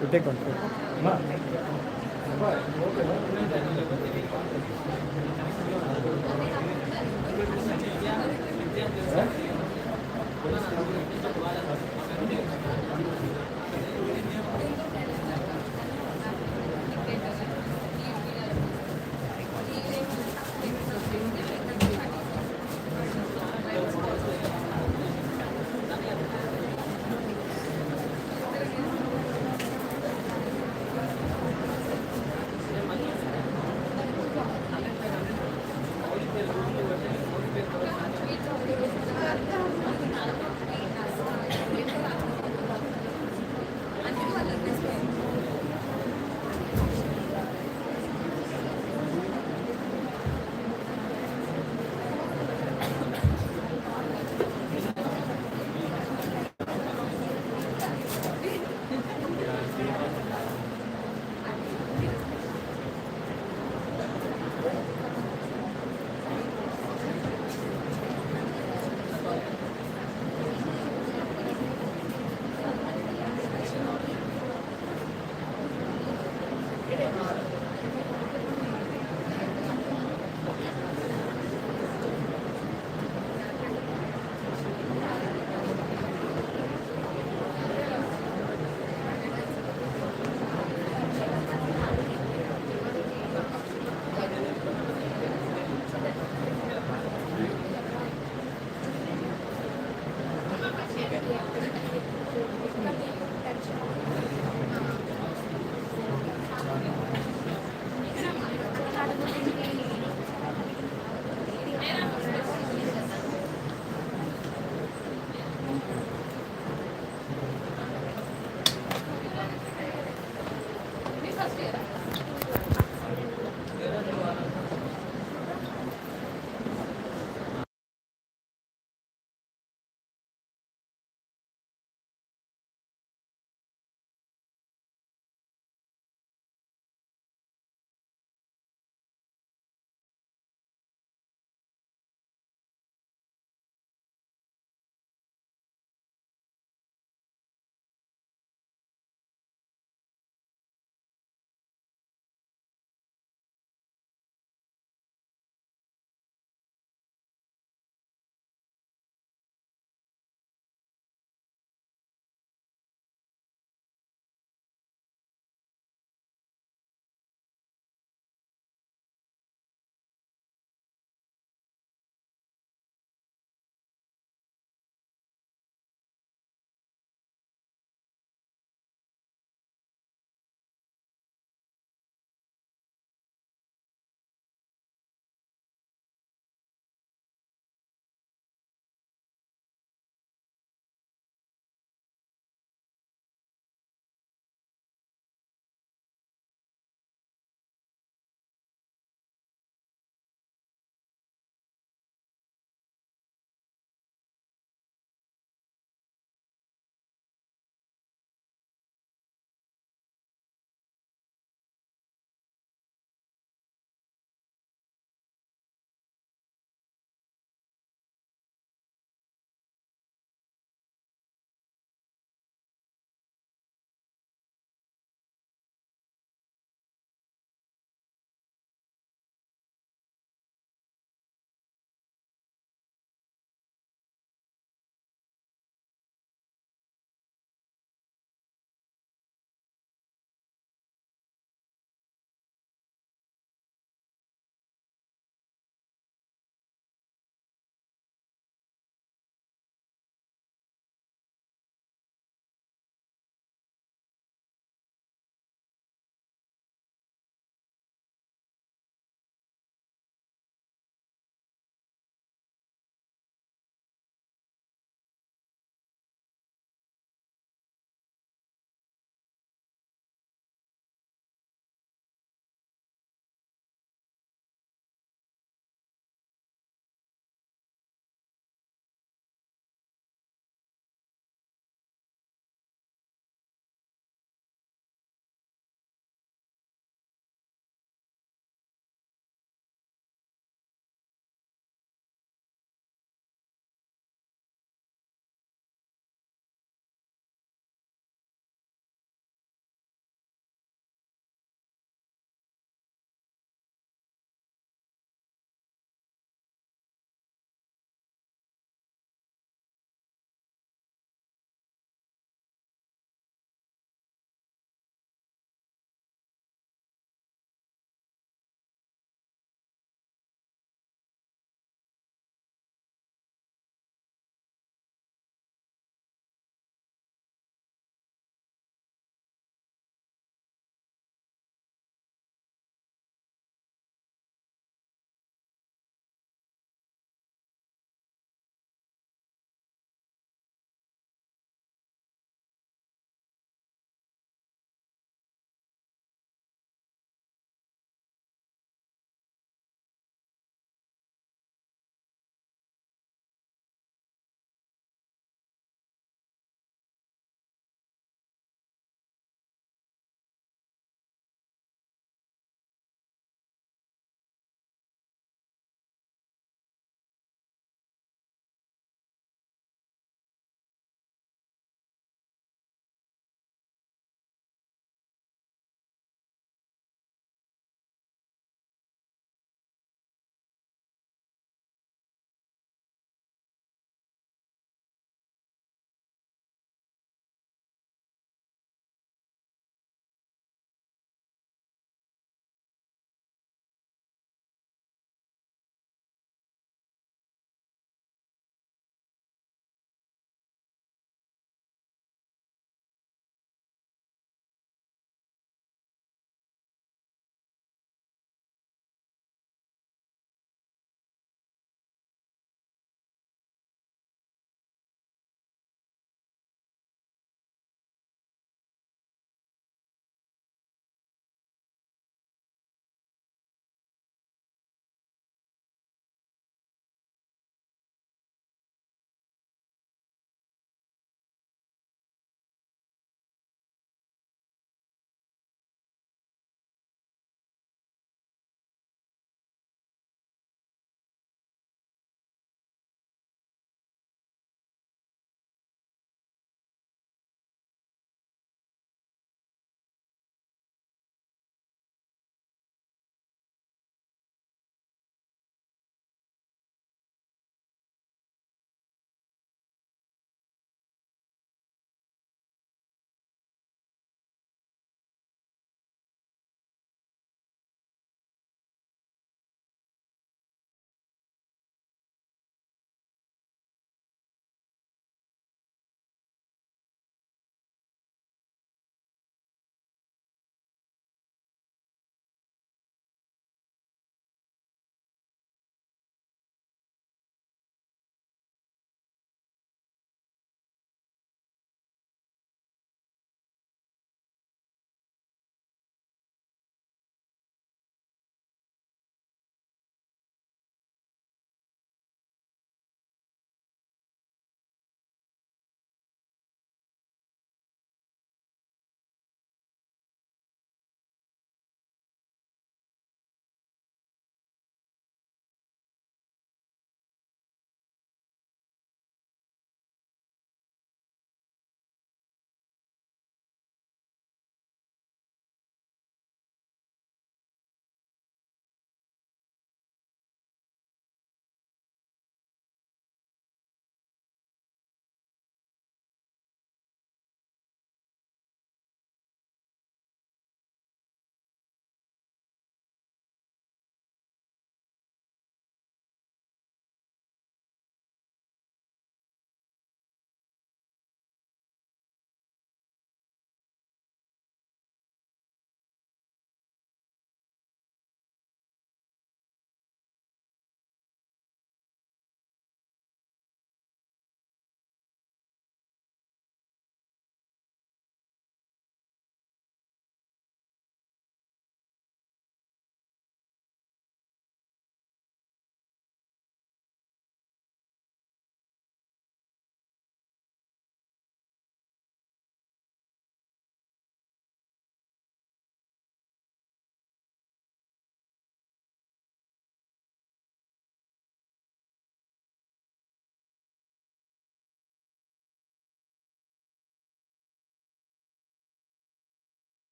You take control.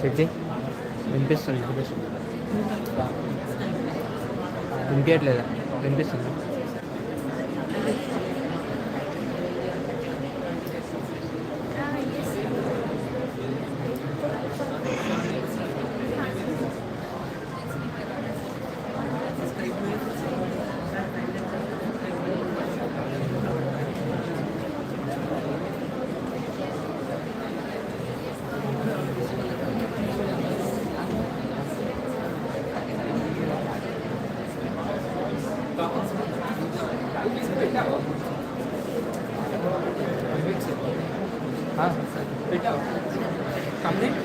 Chetty వినిపిస్తుంది వినిపించట్లేదా వినిపిస్తుంది కంప్లీట్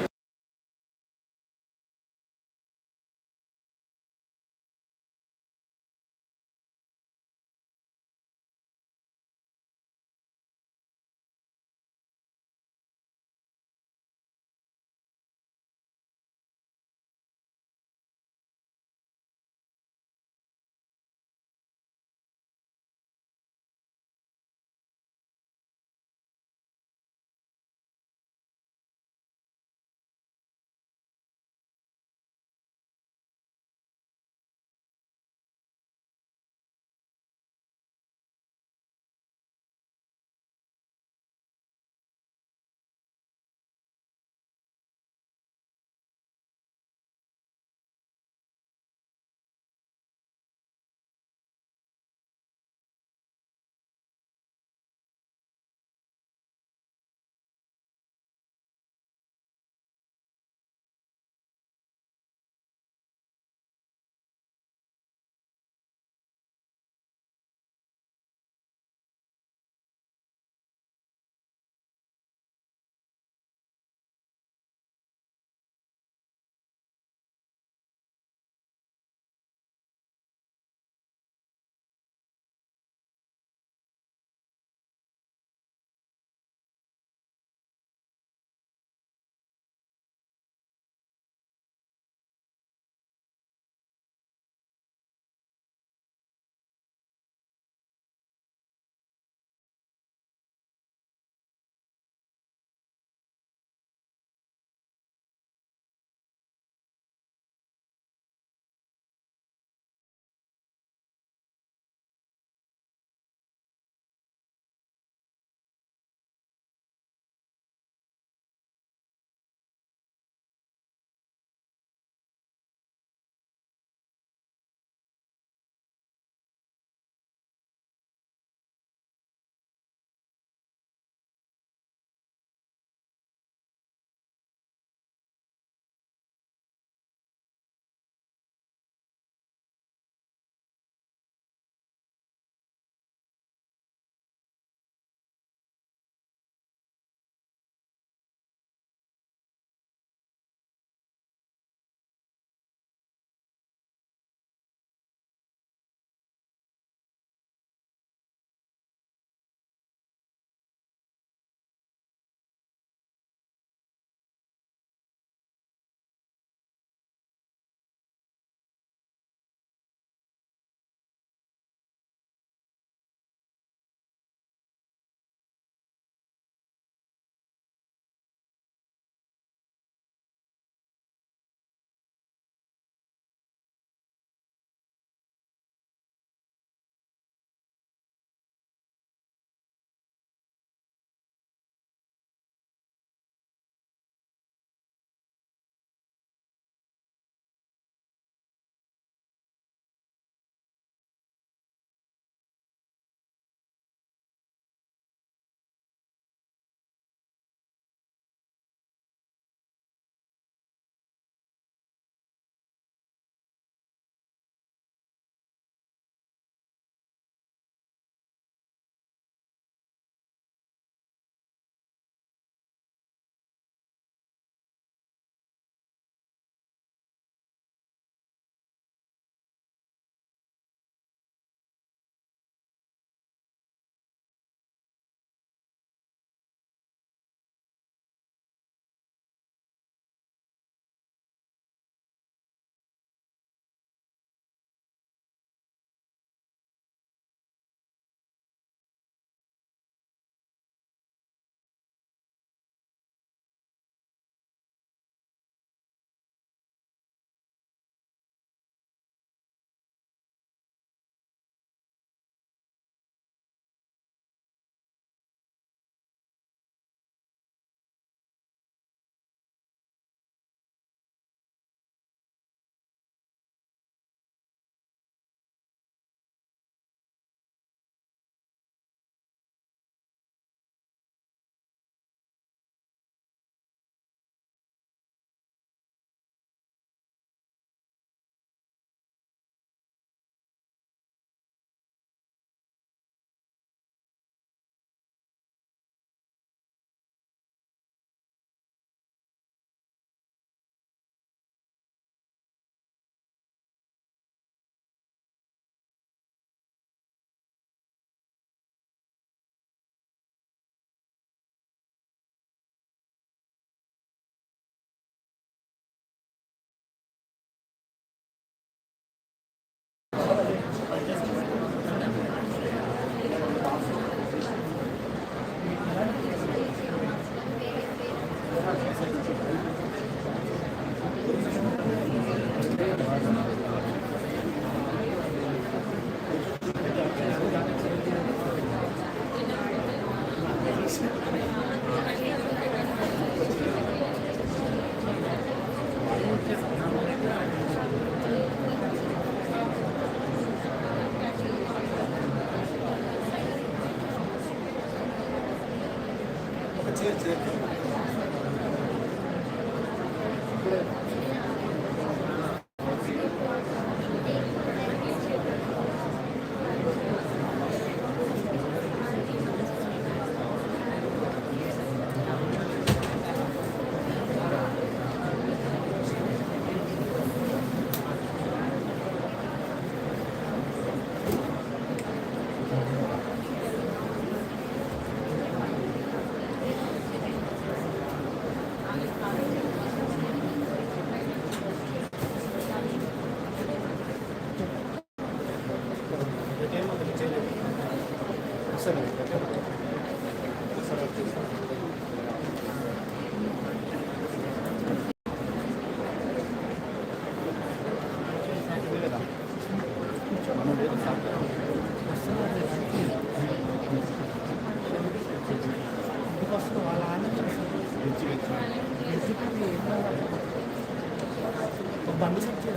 బండి నుంచి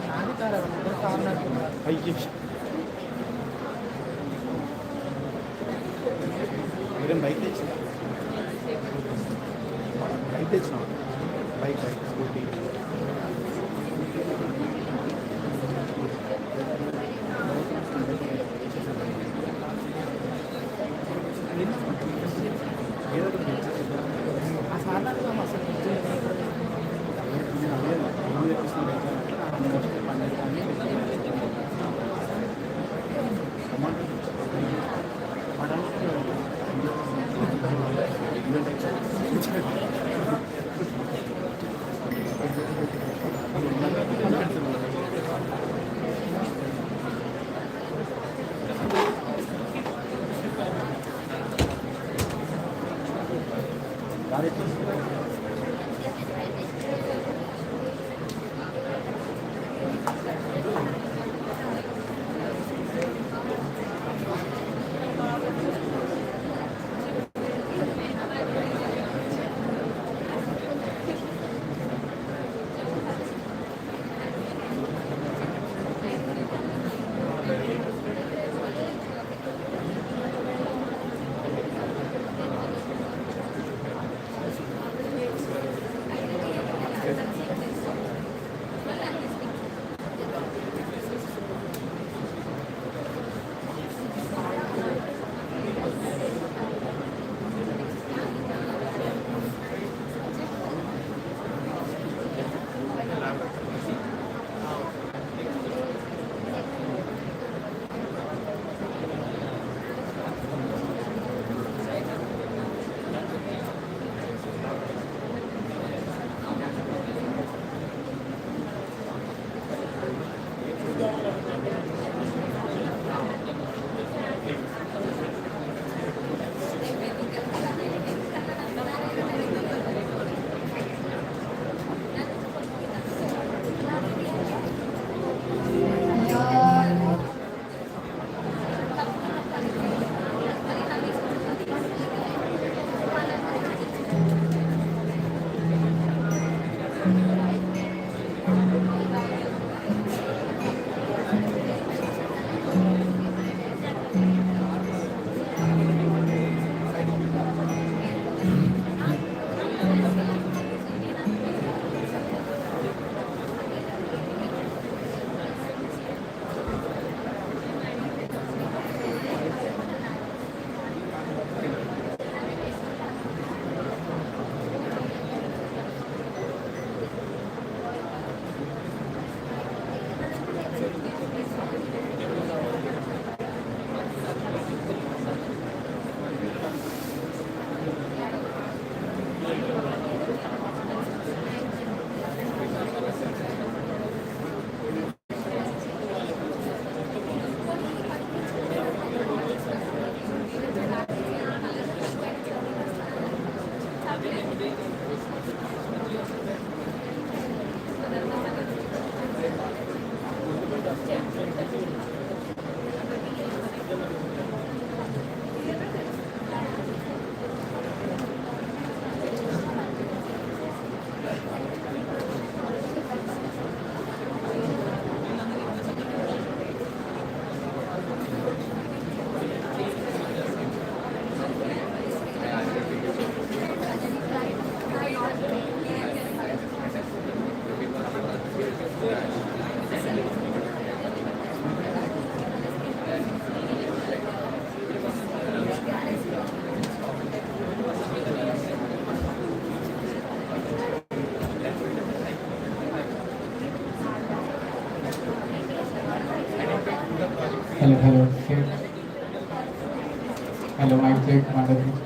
నాని కారు అయ్యి మీరేం బైక్ తెచ్చిన బైక్ తెచ్చిన బైక్ స్కూటీ ఆ సాధారణ అసలు Hello, hello, check. Hello, mic check, Madhavi.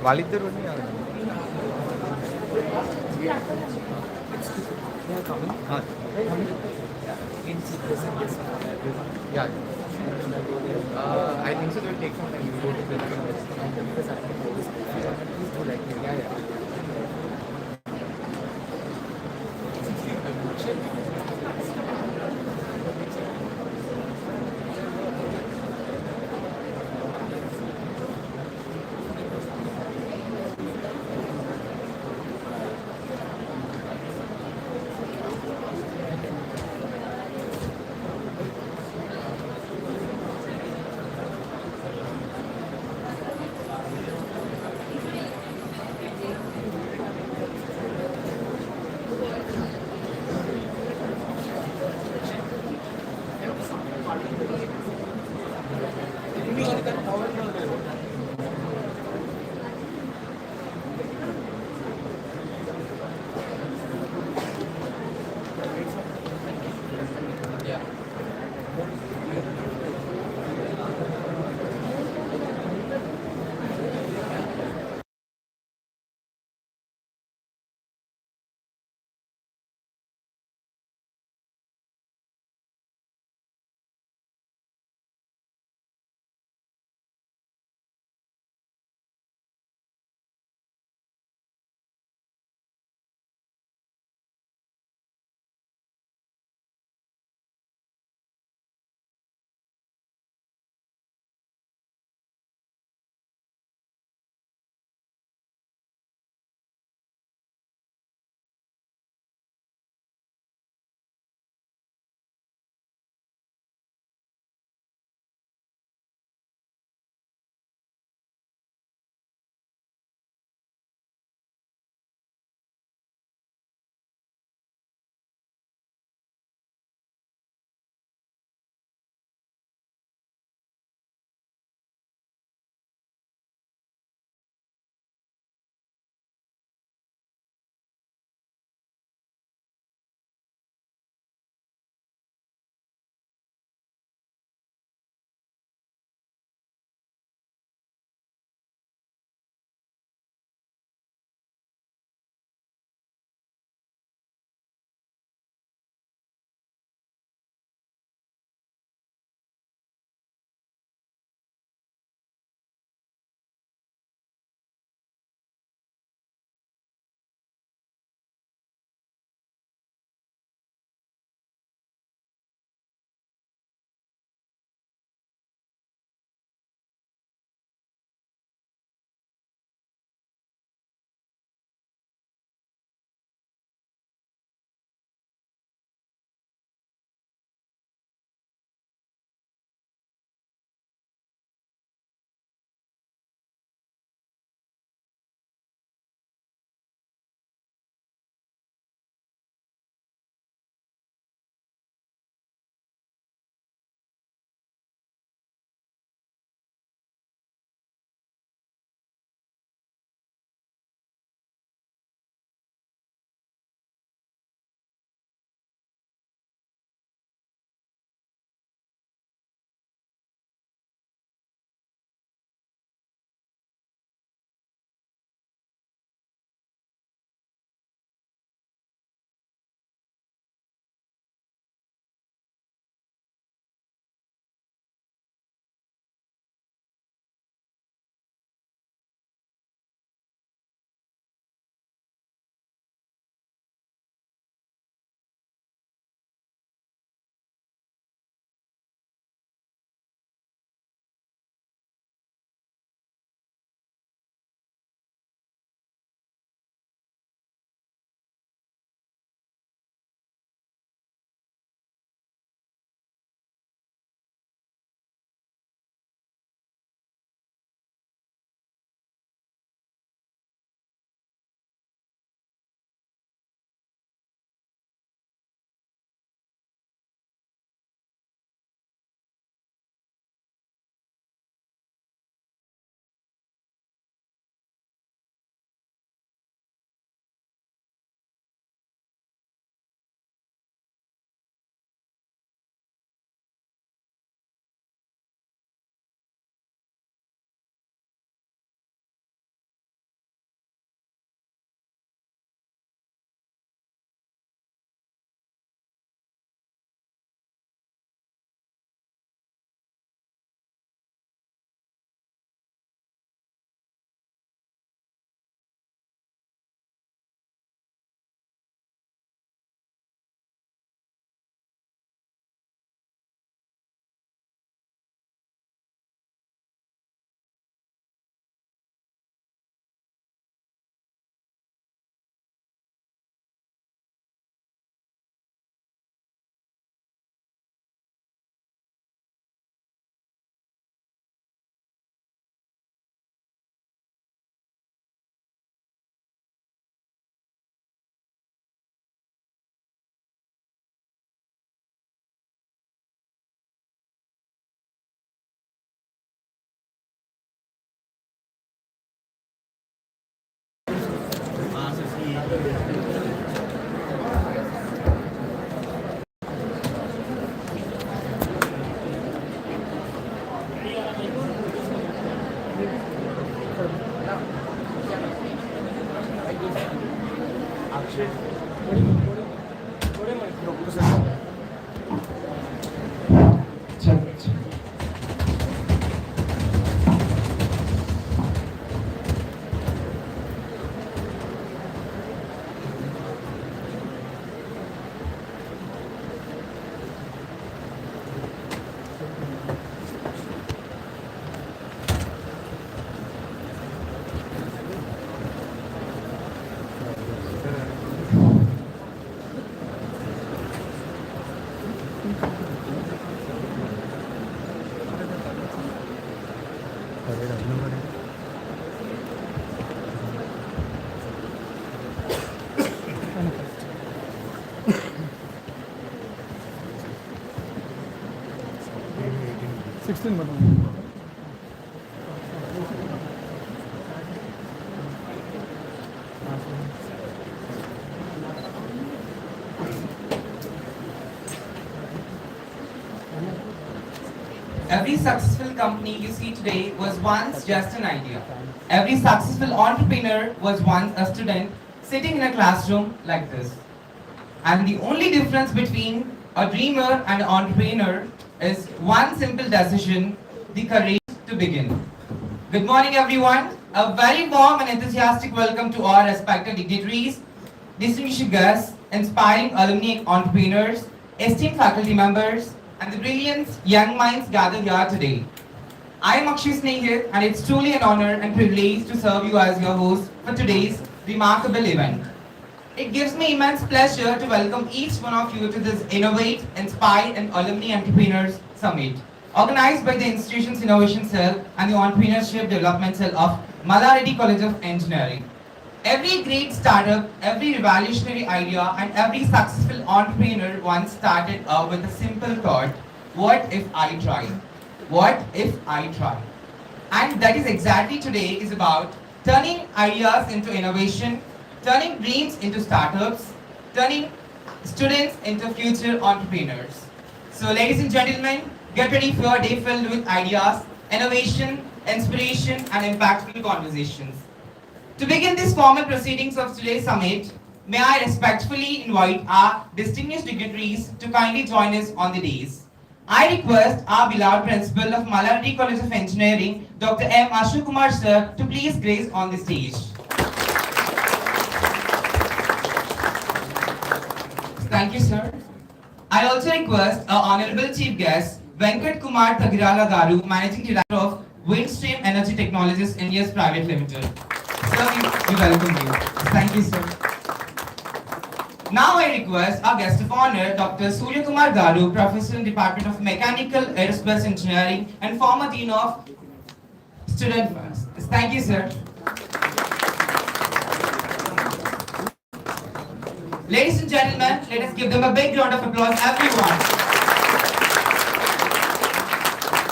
వాళ్ళిద్దరు I think so. They will take some time. You go to the yeah. Check. Sixteen madam. Every successful company you see today was once just an idea. Every successful entrepreneur was once a student sitting in a classroom like this. And the only difference between a dreamer and an entrepreneur is one simple decision: the courage to begin. Good morning, everyone. A very warm and enthusiastic welcome to all respected dignitaries, distinguished guests, inspiring alumni entrepreneurs, esteemed faculty members, and the brilliant young minds gathered here today. I am Akshay Snehit, and it's truly an honor and privilege to serve you as your host for today's remarkable event. It gives me immense pleasure to welcome each one of you to this Innovate, Inspire, and Alumni Entrepreneurs Summit, organized by the institution's Innovation Cell and the Entrepreneurship Development Cell of Malaredi College of Engineering. Every great startup, every revolutionary idea, and every successful entrepreneur once started out with a simple thought: what if I try? What if I try? And that is exactly today is about turning ideas into innovation, turning dreams into startups, turning students into future entrepreneurs. So ladies and gentlemen, get ready for a day filled with ideas, innovation, inspiration, and impactful conversations. To begin this formal proceedings of today's summit, may I respectfully invite our distinguished dignitaries to kindly join us on the dais. I request our beloved principal of Malaredi College of Engineering, Dr. M. Ashok Kumar sir, to please grace on the stage. Thank you, sir. I also request our honorable chief guest, Venkat Kumar Tagirala Garu, Managing Director of Windstream Energy Technologies India's Private Limited. Sir, we welcome you. Thank you, sir. Now I request our guest of honor, Dr. Surya Kumar Garu, Professor in Department of Mechanical Aerospace Engineering and former Dean of Student Affairs. Thank you, sir. Ladies and gentlemen, let us give them a big round of applause, everyone.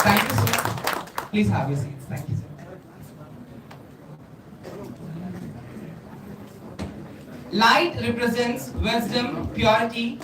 Thank you, sir. Please have your seats. Thank you, sir. Light represents wisdom, purity.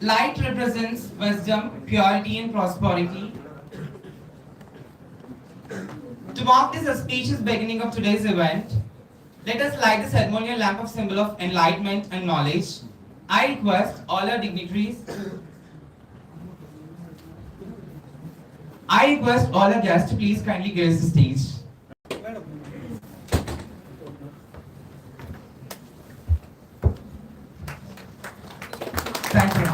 Light represents wisdom, purity, and prosperity. To mark this auspicious beginning of today's event, let us light the ceremonial lamp of symbol of enlightenment and knowledge. I request all our dignitaries, guests to please kindly grace the stage. Thank you.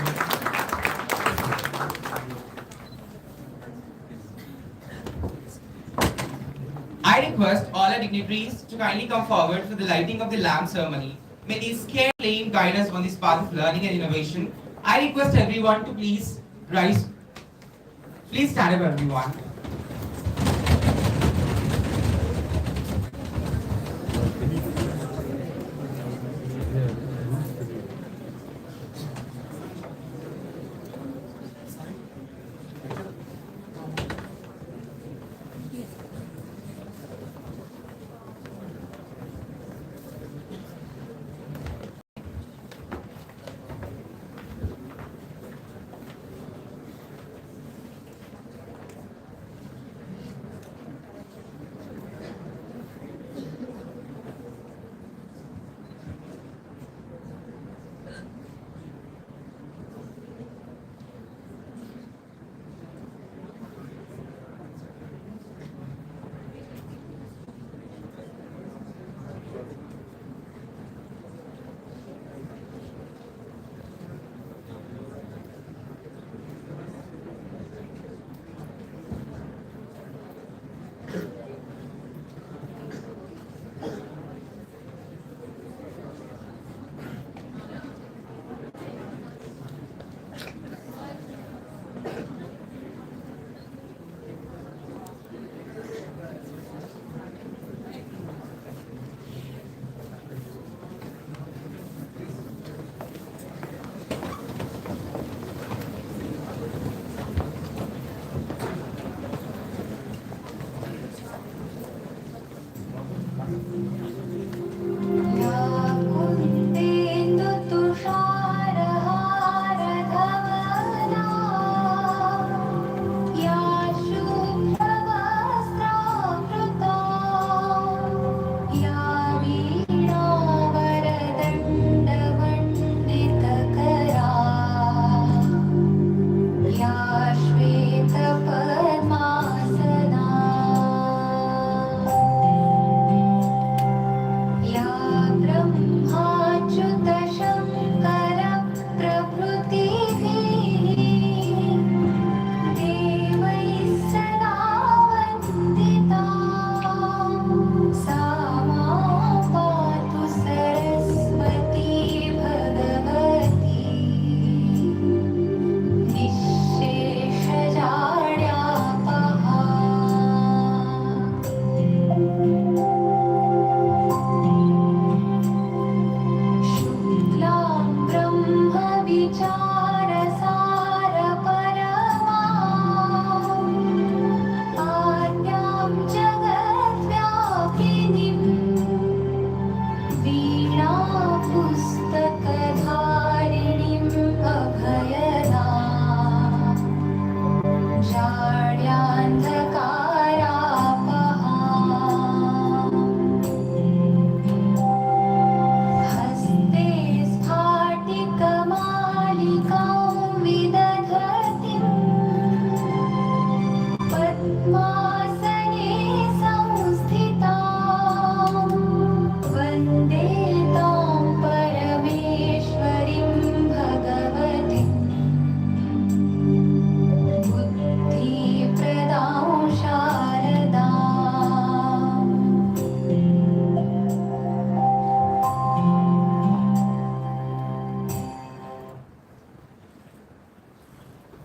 I request all our dignitaries to kindly come forward for the lighting of the lamp ceremony. May these scared flame guide us on this path of learning and innovation. I request everyone to please rise. Please stand up, everyone.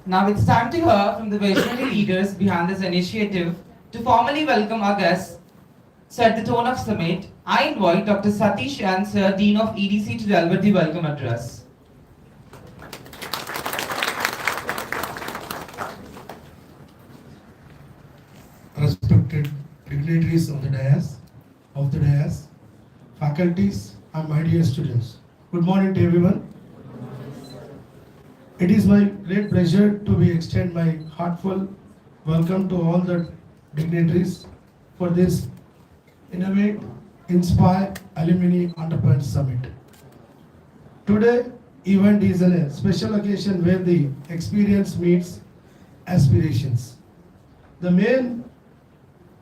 Now it's time to hear from the visionary leaders behind this initiative. To formally welcome our guests, set the tone of summit, I invite Dr. Satish and Sir Dean of EDC to deliver the welcome address. Respected dignitaries of the dais, faculties, and my dear students. Good morning to everyone. It is my great pleasure to extend my heartfelt welcome to all the dignitaries for this Innovate, Inspire, Alumni Entrepreneurs Summit. Today event is a special occasion where the experience meets aspirations. The main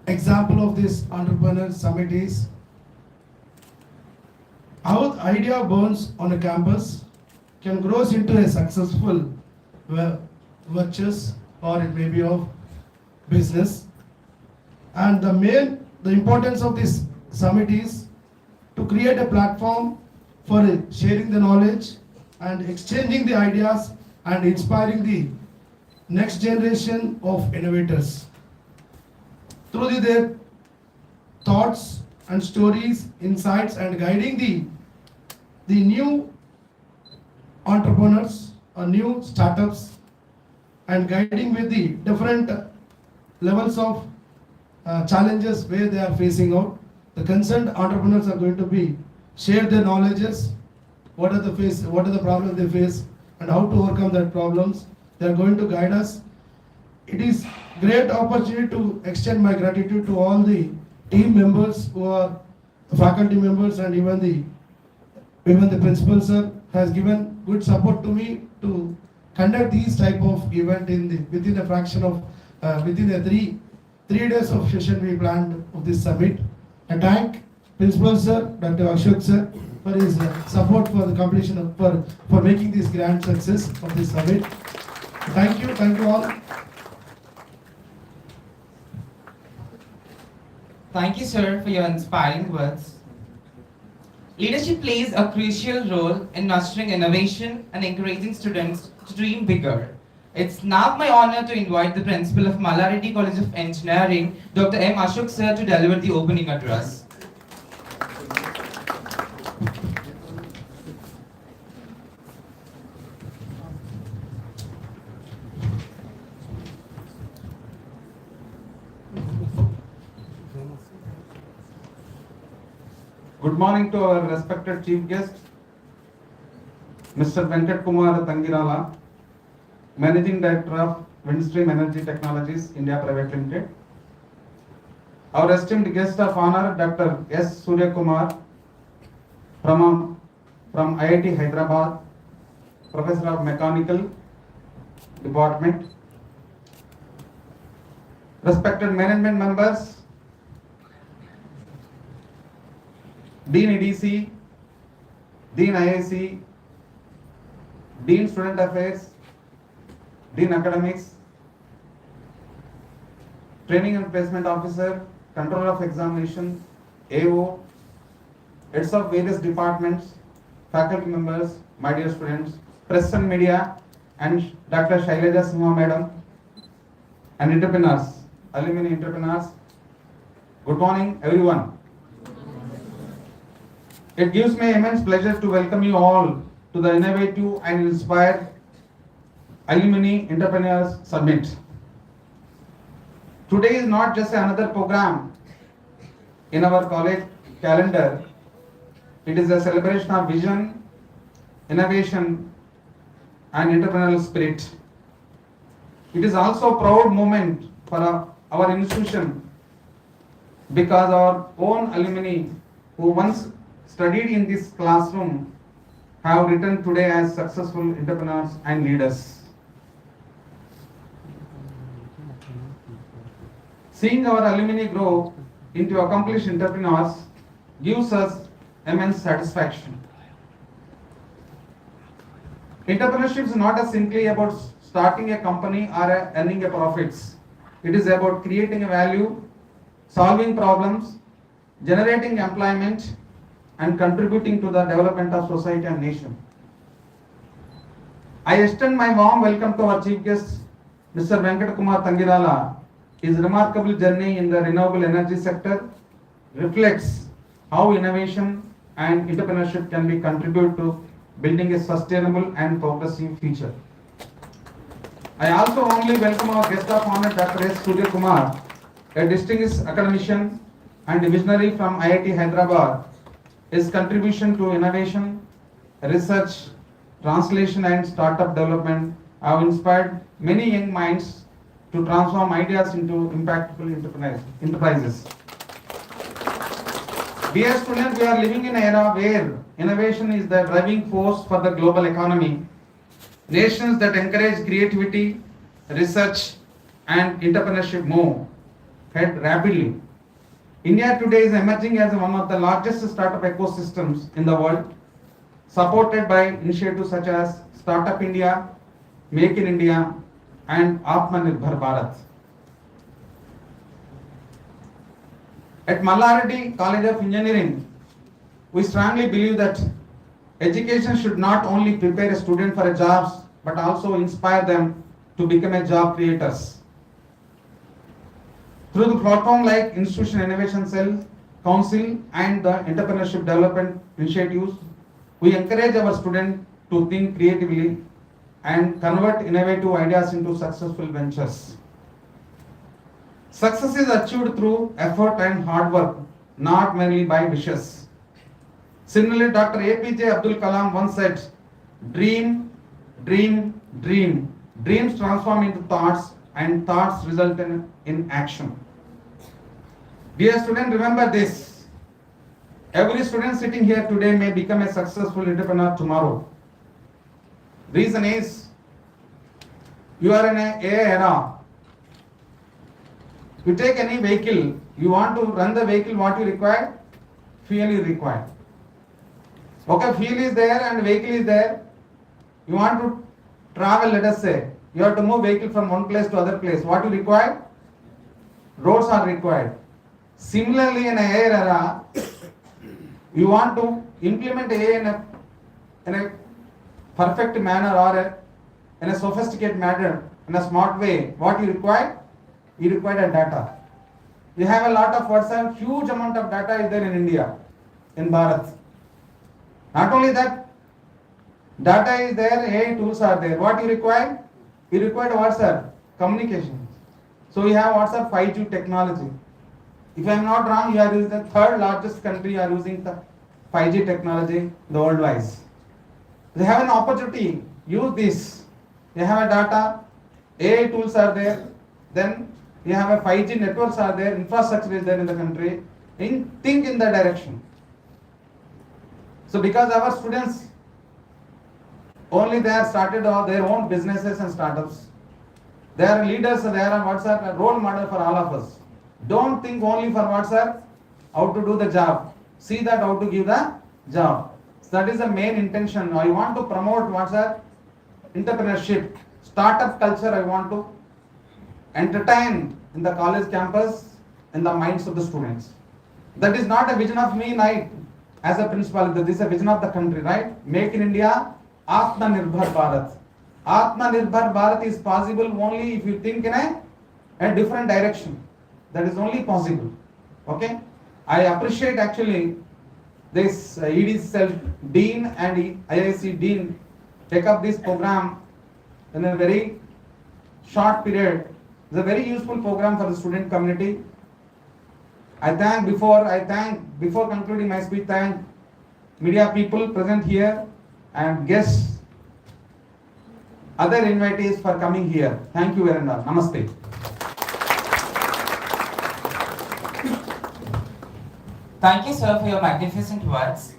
example of this entrepreneur summit is how the idea burns on a campus can grow into a successful virtuous, or it may be of business. And the importance of this summit is to create a platform for sharing the knowledge and exchanging the ideas and inspiring the next generation of innovators through their thoughts and stories, insights, and guiding the new entrepreneurs or new startups, and guiding with the different levels of challenges where they are facing out. The concerned entrepreneurs are going to be share their knowledges, what are the problems they face, and how to overcome that problems. They are going to guide us. It is great opportunity to extend my gratitude to all the team members who are faculty members, and even the principal sir has given good support to me to conduct these type of event within a fraction of within a three days of session we planned of this summit. I thank Principal Sir Dr. Ashok Sir for his support for the completion of for making this grand success of this summit. Thank you all. Thank you, sir, for your inspiring words. Leadership plays a crucial role in nurturing innovation and encouraging students to dream bigger. It's now my honor to invite the principal of Mallareddy College of Engineering, Dr. M. Ashok sir, to deliver the opening address. Good morning to our respected chief guest, Mr. Venkat Kumar Tangirala, Managing Director of Windstream Energy Technologies India Private Limited. Our esteemed guest of honor, Dr. S. Surya Kumar from IIT Hyderabad, Professor of Mechanical Department. Respected management members, Dean EDC, Dean IIC, Dean Student Affairs, Dean Academics, Training and Placement Officer, Controller of Examination, AO, heads of various departments, faculty members, my dear students, press and media, and Dr. Shailaja Singha Madam, and entrepreneurs, alumni entrepreneurs. Good morning, everyone. It gives me immense pleasure to welcome you all to the Innovative and Inspire Alumni Entrepreneurs Summit. Today is not just another program in our college calendar. It is a celebration of vision, innovation, and entrepreneurial spirit. It is also a proud moment for our institution, because our own alumni who once studied in this classroom have returned today as successful entrepreneurs and leaders. Seeing our alumni grow into accomplished entrepreneurs gives us immense satisfaction. Entrepreneurship is not simply about starting a company or earning a profits. It is about creating a value, solving problems, generating employment, and contributing to the development of society and nation. I extend my warm welcome to our chief guest, Mr. Venkat Kumar Tangirala. His remarkable journey in the renewable energy sector reflects how innovation and entrepreneurship can be contribute to building a sustainable and progressive future. I also warmly welcome our guest of honor, Dr. S. Surya Kumar, a distinguished academician and visionary from IIT Hyderabad. His contribution to innovation, research, translation and startup development have inspired many young minds to transform ideas into impactful enterprises. Dear students, we are living in an era where innovation is the driving force for the global economy. Nations that encourage creativity, research and entrepreneurship move ahead rapidly. India today is emerging as one of the largest startup ecosystems in the world, supported by initiatives such as Startup India, Make in India and Atmanirbhar Bharat. At Mallaradi College of Engineering, we strongly believe that education should not only prepare a student for a jobs but also inspire them to become a job creators. Through the platform like Institution Innovation Cell, Council and the Entrepreneurship Development Initiatives, we encourage our students to think creatively and convert innovative ideas into successful ventures. Success is achieved through effort and hard work, not merely by wishes. Similarly, Dr. APJ Abdul Kalam once said, dream, dream, dream. Dreams transform into thoughts and thoughts result in action. Dear student, remember this. Every student sitting here today may become a successful entrepreneur tomorrow. Reason is, you are in an AI era. You take any vehicle, you want to run the vehicle, what you require? Fuel is required. Okay, fuel is there and vehicle is there. You want to travel, let us say, you have to move vehicle from one place to other place. What you require? Roads are required. Similarly, in an AI era, you want to implement AI in a perfect manner or in a sophisticated manner, in a smart way. What you require? You require a data. You have a lot of WhatsApp, huge amount of data is there in India, in Bharat. Not only that, data is there, AI tools are there. What you require? You require WhatsApp, communication. So we have WhatsApp 5G technology. If I am not wrong, you are using the third largest country, you are using the 5G technology the worldwide. They have an opportunity, use this. They have a data, AI tools are there, then you have a 5G networks are there, infrastructure is there in the country. Think in that direction. So because our students, only they have started their own businesses and startups. They are leaders, they are on WhatsApp, a role model for all of us. Don't think only for WhatsApp, how to do the job. See that how to give the job. So that is the main intention. I want to promote WhatsApp entrepreneurship, startup culture. I want to entertain in the college campus, in the minds of the students. That is not a vision of me, right? As a principal, this is a vision of the country, right? Make in India, Atmanirbhar Bharat. Atmanirbhar Bharat is possible only if you think in a different direction. That is only possible. Okay? I appreciate actually this ED Dean and IIC Dean take up this program in a very short period. It's a very useful program for the student community. Before concluding my speech, thank media people present here and guests, other invitees for coming here. Thank you very much. Namaste. Thank you, sir, for your magnificent words.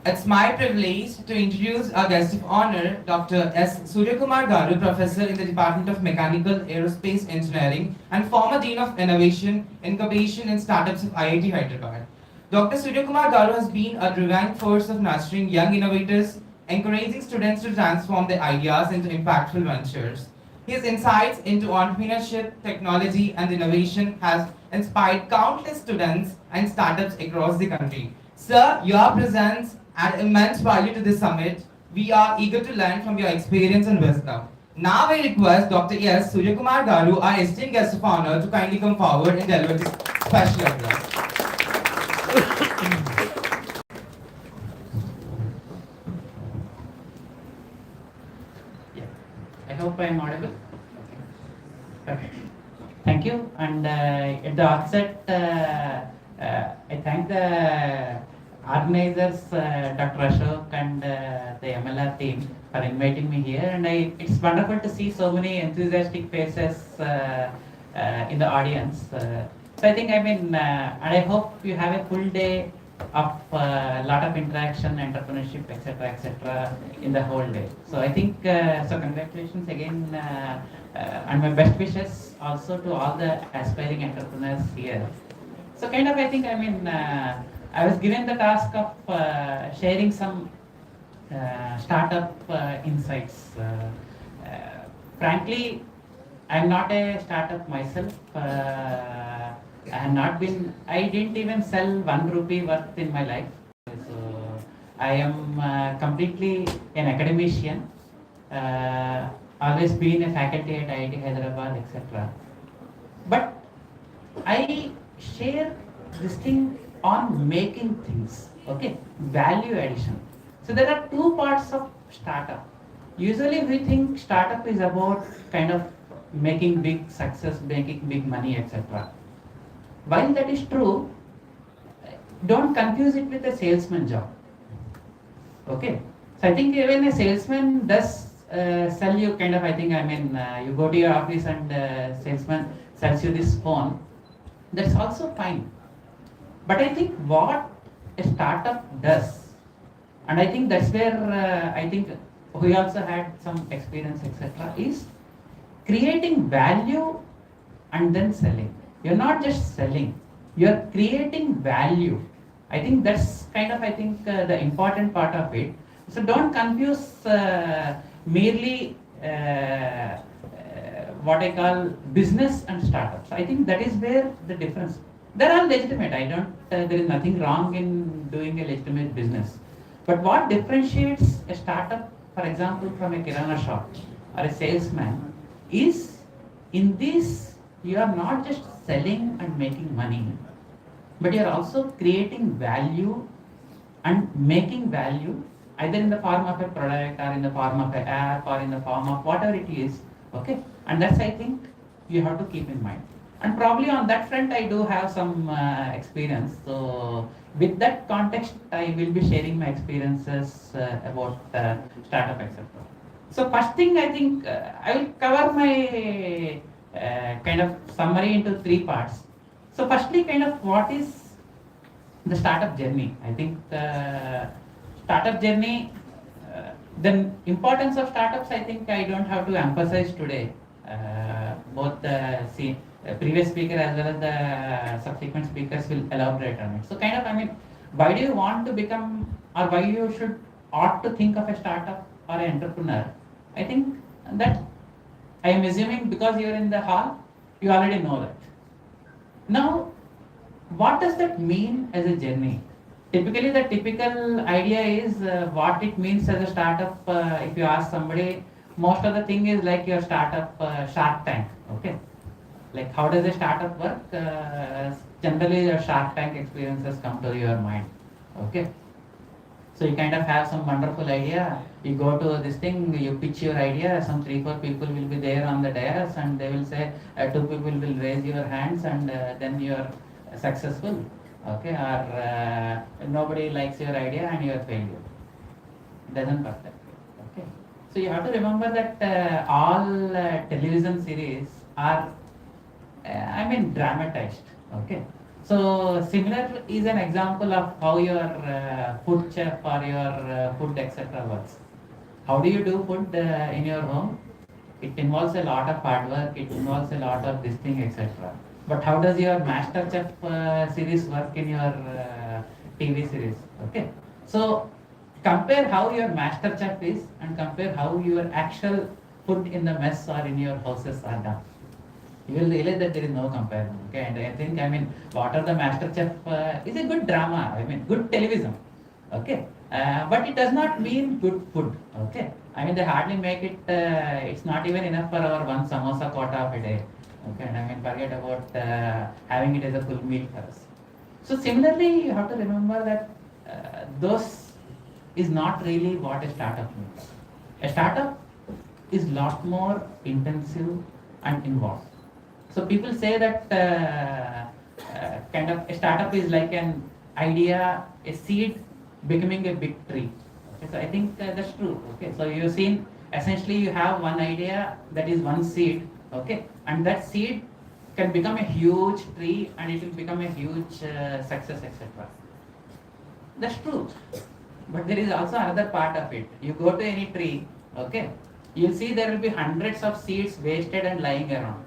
It's my privilege to introduce our guest of honor, Dr. S. Surya Kumar Garu, Professor in the Department of Mechanical Aerospace Engineering and former Dean of Innovation, Incubation and Startups of IIT Hyderabad. Dr. Surya Kumar Garu has been a driving force of nurturing young innovators, encouraging students to transform their ideas into impactful ventures. His insights into entrepreneurship, technology, and innovation has inspired countless students and startups across the country. Sir, your presence add immense value to this summit. We are eager to learn from your experience and wisdom. Now I request Dr. S. Suryakumar Garu, our esteemed guest of honor, to kindly come forward and deliver this special address. Yeah. I hope I am audible. Perfect. Thank you. And at the outset, I thank the organizers, Dr. Ashok and the MLR team for inviting me here. And it's wonderful to see so many enthusiastic faces in the audience. So I think, and I hope you have a full day of lot of interaction, entrepreneurship, etc., in the whole day. So I think, so congratulations again, and my best wishes also to all the aspiring entrepreneurs here. So I think, I was given the task of sharing some startup insights. Frankly, I'm not a startup myself. I didn't even sell 1 rupee worth in my life. So I am completely an academician, always been a faculty at IIT Hyderabad, etc. But I share this thing on making things, okay? Value addition. So there are two parts of startup. Usually we think startup is about making big success, making big money, etc. While that is true, don't confuse it with a salesman job. Okay? So I think even a salesman does sell you you go to your office and salesman sells you this phone. That's also fine. But I think what a startup does, and I think that's where I think we also had some experience, etc., is creating value and then selling. You're not just selling, you're creating value. I think that's the important part of it. So don't confuse merely what I call business and startups. I think that is where the difference. They're all legitimate. There is nothing wrong in doing a legitimate business. But what differentiates a startup, for example, from a kirana shop or a salesman, is in this you are not just selling and making money, but you are also creating value and making value either in the form of a product or in the form of an app or in the form of whatever it is. Okay, and that's I think you have to keep in mind. And probably on that front I do have some experience. So with that context I will be sharing my experiences about startup, etc. So first thing I think I will cover my summary into 3 parts. So firstly, what is the startup journey? I think startup journey, the importance of startups, I think I don't have to emphasize today. Both the previous speaker as well as the subsequent speakers will elaborate on it. So why do you want to become, or why you ought to think of a startup or an entrepreneur? I think that I am assuming because you are in the hall, you already know that. Now, what does that mean as a journey? Typically, the typical idea is what it means as a startup. If you ask somebody, most of the thing is like your startup Shark Tank. Okay, like how does a startup work? Generally, your Shark Tank experiences come to your mind. Okay, so you have some wonderful idea. You go to this thing, you pitch your idea. Some 3-4 people will be there on the dais, and they will say 2 people will raise your hands, and then you are successful. Okay, or nobody likes your idea and you are failure. Doesn't work that way. Okay, so you have to remember that all television series are, dramatized. Okay, so similar is an example of how your food chef or your food etc. works. How do you do food in your home? It involves a lot of hard work. It involves a lot of this thing etc. But how does your MasterChef series work in your TV series? Okay, so compare how your MasterChef is and compare how your actual food in the mess or in your houses are done. You will realize that there is no comparison. Okay, and I think what are the MasterChef is a good drama. Good television. Okay, But it does not mean good food. Okay, I mean they hardly make it. It's not even enough for our one samosa quota of a day. Okay, and I mean forget about having it as a full meal for us. So similarly, you have to remember that those is not really what a startup means. A startup is lot more intensive and involved. So people say that kind of a startup is like an idea, a seed becoming a big tree. Okay, so I think that's true. Okay, so you've seen essentially you have one idea that is one seed. Okay, and that seed can become a huge tree and it will become a huge success, etc. That's true. But there is also another part of it. You go to any tree, okay, you'll see there will be hundreds of seeds wasted and lying around.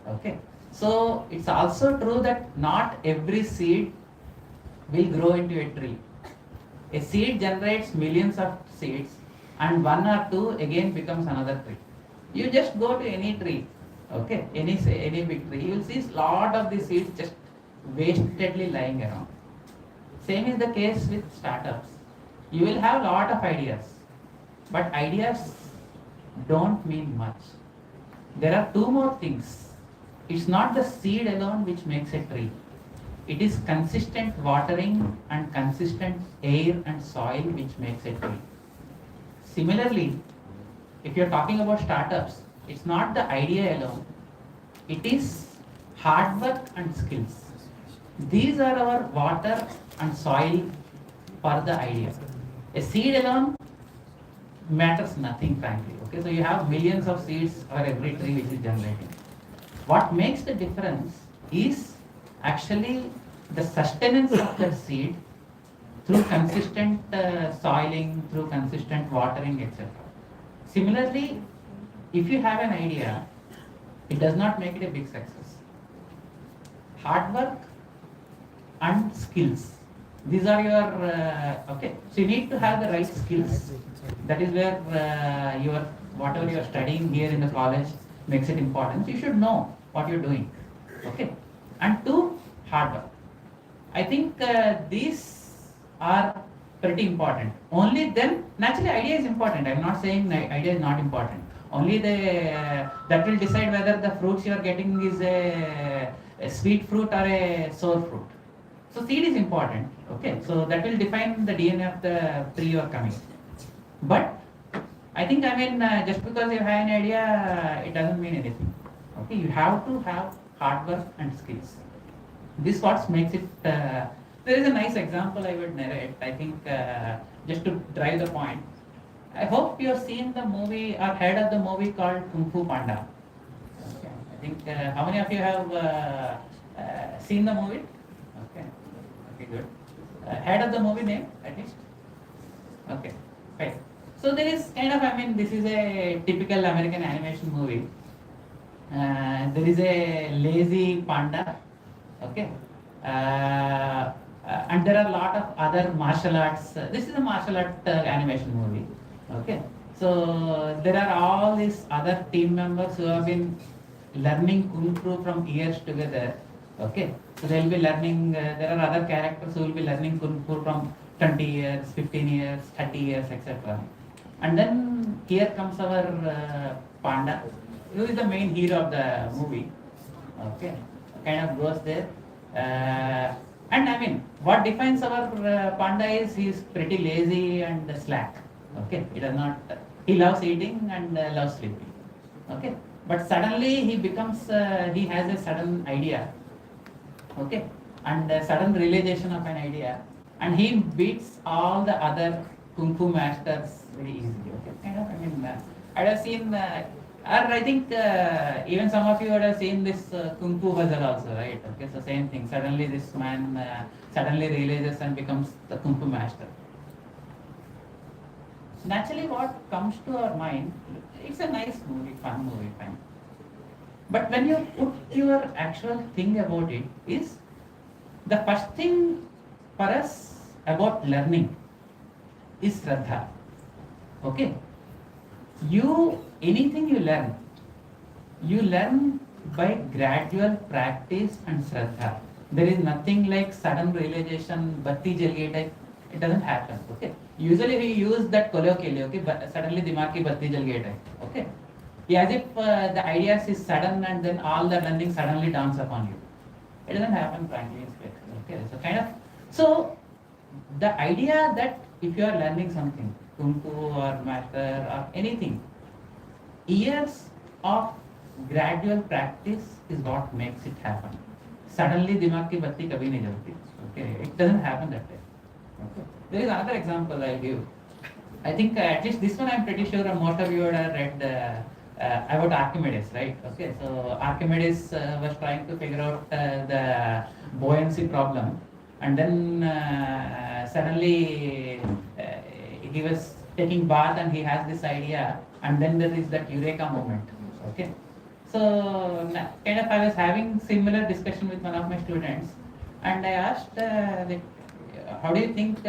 Okay, so it's also true that not every seed will grow into a tree. A seed generates millions of seeds and one or two again becomes another tree. You just go to any tree, okay, any big tree, you will see a lot of the seeds just wastedly lying around. Same is the case with startups. You will have a lot of ideas, but ideas don't mean much. There are two more things. It's not the seed alone which makes a tree. It is consistent watering and consistent air and soil which makes a tree. Similarly, if you're talking about startups, it's not the idea alone. It is hard work and skills. These are our water and soil for the idea. A seed alone matters nothing, frankly. Okay, so you have millions of seeds for every tree which is generating. What makes the difference is actually the sustenance of that seed through consistent soiling, through consistent watering, etc. Similarly, if you have an idea, it does not make it a big success. Hard work and skills. These are your, okay, so you need to have the right skills. That is where whatever you are studying here in the college makes it important. So you should know what you're doing, okay? And two, hard work. I think these are pretty important. Only then, naturally idea is important. I'm not saying idea is not important. Only that will decide whether the fruits you are getting is a sweet fruit or a sour fruit. So seed is important, okay? So that will define the DNA of the tree you are coming. But I think, I mean, just because you have an idea, it doesn't mean anything. Okay, you have to have hard work and skills. This is what makes it. There is a nice example I would narrate. I think just to drive the point. I hope you have seen the movie or heard of the movie called Kung Fu Panda. Okay. I think how many of you have seen the movie? Okay. Okay, good. Heard of the movie name at least? Okay. Right. So there is kind of, I mean, this is a typical American animation movie. There is a lazy panda, okay, and there are a lot of other martial arts. This is a martial art animation movie, okay. So there are all these other team members who have been learning kung fu from years together, okay. So they will be learning. There are other characters who will be learning kung fu from 20 years, 15 years, 30 years, etc. And then here comes our panda, who is the main hero of the movie, okay, kind of goes there. And I mean, what defines our panda is he is pretty lazy and slack, okay, he does not, he loves eating and loves sleeping, okay. But suddenly he becomes, he has a sudden idea, okay, and a sudden realization of an idea, and he beats all the other kung fu masters very easily, okay, kind of, I mean, I have seen, or I think even some of you would have seen this Kung Fu Puzzle also, right? Okay, so same thing. Suddenly this man suddenly realizes and becomes the Kung Fu master. Naturally, what comes to our mind, it's a nice movie, fun movie, fine. But when you put your actual thing about it, is the first thing for us about learning is Shraddha. Okay? Anything you learn by gradual practice and Shraddha. There is nothing like sudden realization, batti jal gaye type. It doesn't happen. Okay. Usually we use that colloquially. Okay, but suddenly dimag ki batti jal gayi. Okay. Yeah, as if the ideas is sudden and then all the learning suddenly dawns upon you. It doesn't happen frankly in space. Okay, so kind of, so the idea that if you are learning something, kung fu or master or anything, years of gradual practice is what makes it happen. Suddenly dimag ki batti kabhi nahi jalti. Okay, it doesn't happen that way. Okay. There is another example I'll give. I think at least this one I'm pretty sure most of you would have read about Archimedes, right? Okay, so Archimedes was trying to figure out the buoyancy problem, and then suddenly he was taking bath and he has this idea, and then there is that eureka moment. Okay, so kind of I was having similar discussion with one of my students, and I asked like, how do you think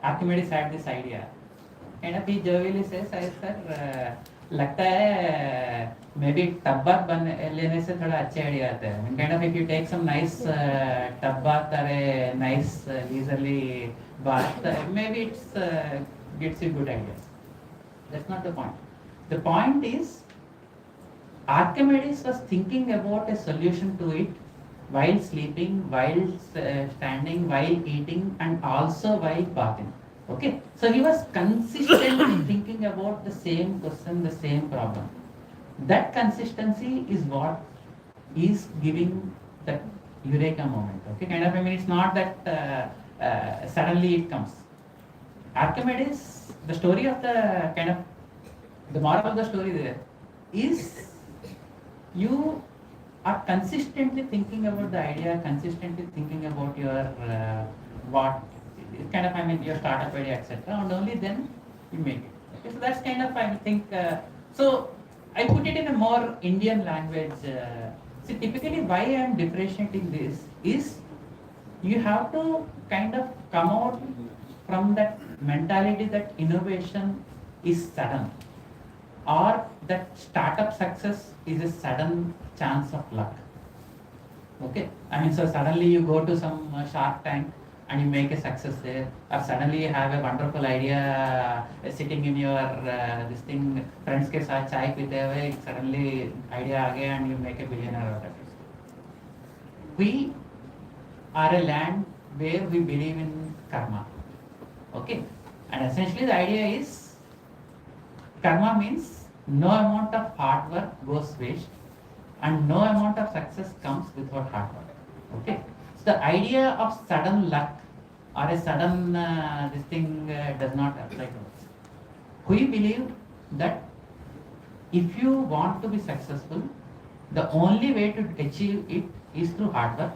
Archimedes had this idea? Kind of he jovially says, sir, लगता है maybe tub bath बन लेने से थोड़ा अच्छे idea आते हैं. Kind of if you take some nice tub bath or a nice leisurely bath, maybe it's gets you good ideas. That's not the point. The point is Archimedes was thinking about a solution to it while sleeping, while standing, while eating, and also while bathing. Okay, so he was consistently thinking about the same question, the same problem. That consistency is what is giving that eureka moment. Okay, kind of, I mean, it's not that suddenly it comes. Archimedes, the story of the kind of, the moral of the story there is you are consistently thinking about the idea, consistently thinking about your what kind of, I mean, your startup idea, etc., and only then you make it. Okay, so that's kind of, I think, so I put it in a more Indian language. See, typically why I am differentiating this is you have to kind of come out from that mentality that innovation is sudden, or that startup success is a sudden chance of luck. Okay, I mean, so suddenly you go to some Shark Tank and you make a success there, or suddenly you have a wonderful idea sitting in your this thing, friends ke saath chai pite hue, suddenly idea aa gaya and you make a billionaire out of it. We are a land where we believe in karma. Okay, and essentially the idea is karma means no amount of hard work goes waste and no amount of success comes without hard work. Okay, so the idea of sudden luck or a sudden this thing does not apply to us. We believe that if you want to be successful, the only way to achieve it is through hard work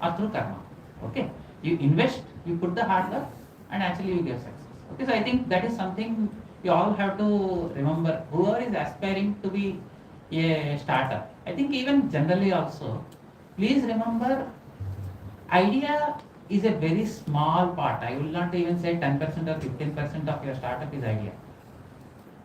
or through karma. Okay, you invest, you put the hard work, and actually you get success. Okay, so I think that is something you all have to remember. Whoever is aspiring to be a startup, I think even generally also, please remember, idea is a very small part. I will not even say 10% or 15% of your startup is idea.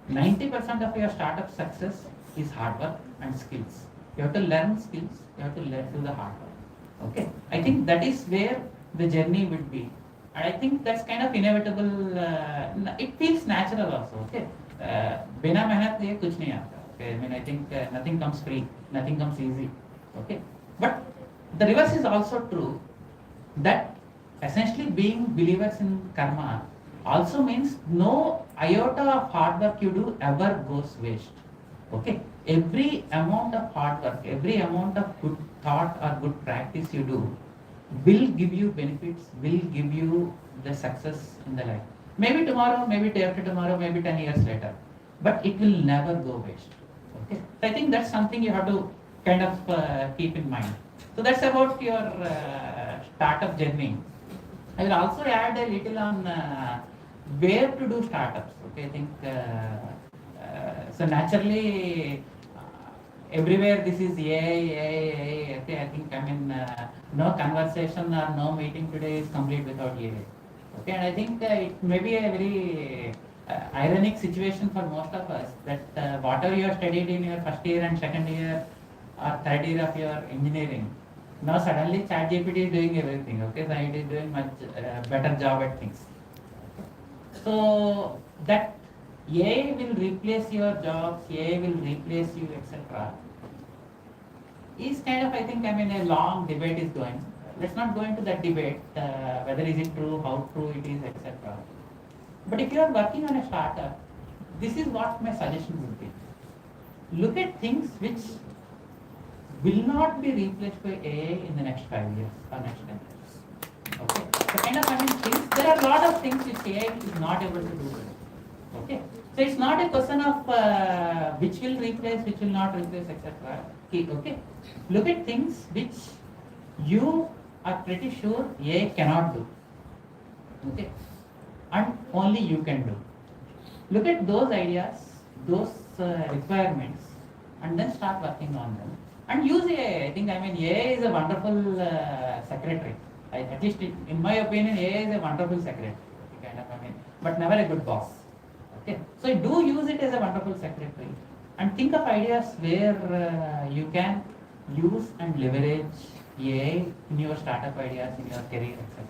90% of your startup success is hard work and skills. You have to learn skills, you have to do the hard work. Okay, I think that is where the journey will be. And I think that's kind of inevitable. It feels natural also. Okay, बिना मेहनत लिए कुछ नहीं आता. Okay, I mean, I think nothing comes free, nothing comes easy. Okay, but the reverse is also true. That essentially being believers in karma also means no iota of hard work you do ever goes waste. Okay, every amount of hard work, every amount of good thought or good practice you do will give you benefits, will give you the success in the life. Maybe tomorrow, maybe day after tomorrow, maybe 10 years later, but it will never go waste. Okay, so I think that's something you have to kind of keep in mind. So that's about your startup journey. I will also add a little on where to do startups. Okay, I think so naturally everywhere this is AI. Okay, I think, I mean, no conversation or no meeting today is complete without AI. Okay, and I think it may be a very ironic situation for most of us that whatever you have studied in your first year and second year or third year of your engineering, Now suddenly ChatGPT is doing everything. Okay, so it is doing much better job at things. So that AI will replace your jobs, AI will replace you, etc. Is kind of, I think, I mean, a long debate is going. Let's not go into that debate, whether is it true, how true it is, etc. But if you are working on a startup, this is what my suggestion would be. Look at things which will not be replaced by AI in the next 5 years or next 10 years. Okay. So kind of, I mean, things, there are a lot of things which AI is not able to do. Okay. So it's not a question of which will replace, which will not replace, etc. Okay. Look at things which you are pretty sure AI cannot do. Okay. And only you can do. Look at those ideas, those requirements, and then start working on them. And use AI. I think, I mean, AI is a wonderful secretary. At least in my opinion, AI is a wonderful secretary. Kind of, I mean, but never a good boss. Okay. So do use it as a wonderful secretary, and think of ideas where you can use and leverage AI in your startup ideas, in your career, etc.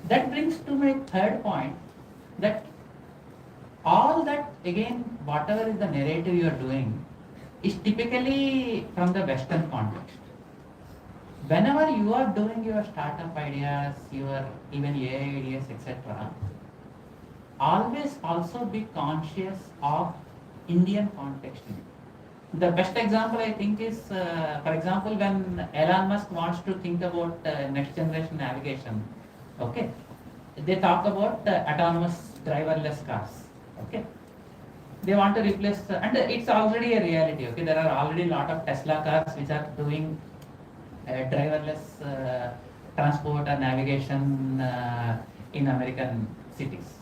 That brings to my third point, that all that, again, whatever is the narrative you are doing is typically from the Western context. Whenever you are doing your startup ideas, your even AI ideas, etc., always also be conscious of Indian context. The best example, I think, is, for example, when Elon Musk wants to think about next generation navigation, okay, they talk about autonomous driverless cars, okay. They want to replace, and it's already a reality, okay. There are already a lot of Tesla cars which are doing driverless transport or navigation in American cities.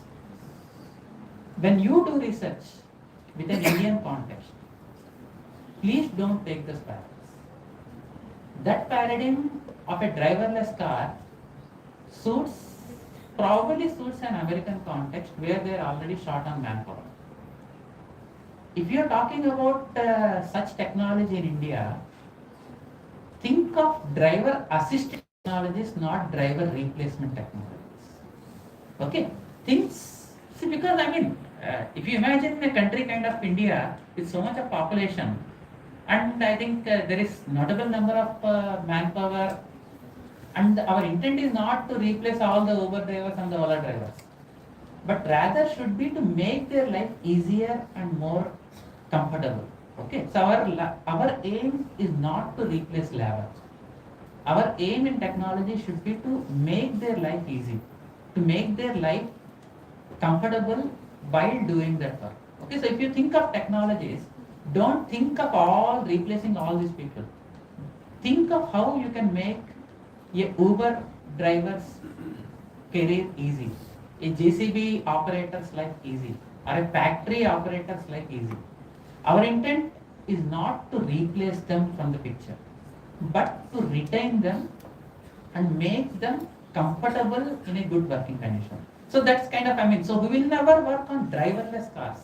When you do research with an Indian context, please don't take this paradigm. That paradigm of a driverless car probably suits an American context where they are already short on manpower. If you are talking about such technology in India, think of driver assisted technologies, not driver replacement technologies. Okay, see, because I mean, if you imagine a country kind of India with so much of population, and I think there is notable number of manpower, and our intent is not to replace all the Uber drivers and the Ola drivers, but rather should be to make their life easier and more comfortable. Okay, so our aim is not to replace labor. Our aim in technology should be to make their life easy, to make their life comfortable while doing that work. Okay, so if you think of technologies, don't think of replacing all these people. Think of how you can make a Uber driver's career easy, a JCB operator's life easy, or a factory operator's life easy. Our intent is not to replace them from the picture, but to retain them and make them comfortable in a good working condition. So that's kind of, I mean, so we will never work on driverless cars.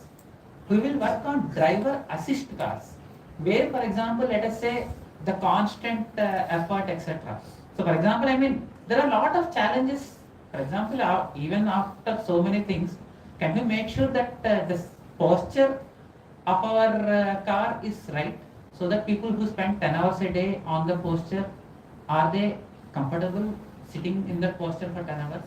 We will work on driver assist cars, where, for example, let us say the constant effort, etc. So, for example, I mean, there are a lot of challenges. For example, even after so many things, can we make sure that the posture of our car is right, so that people who spend 10 hours a day on the posture, are they comfortable sitting in that posture for 10 hours?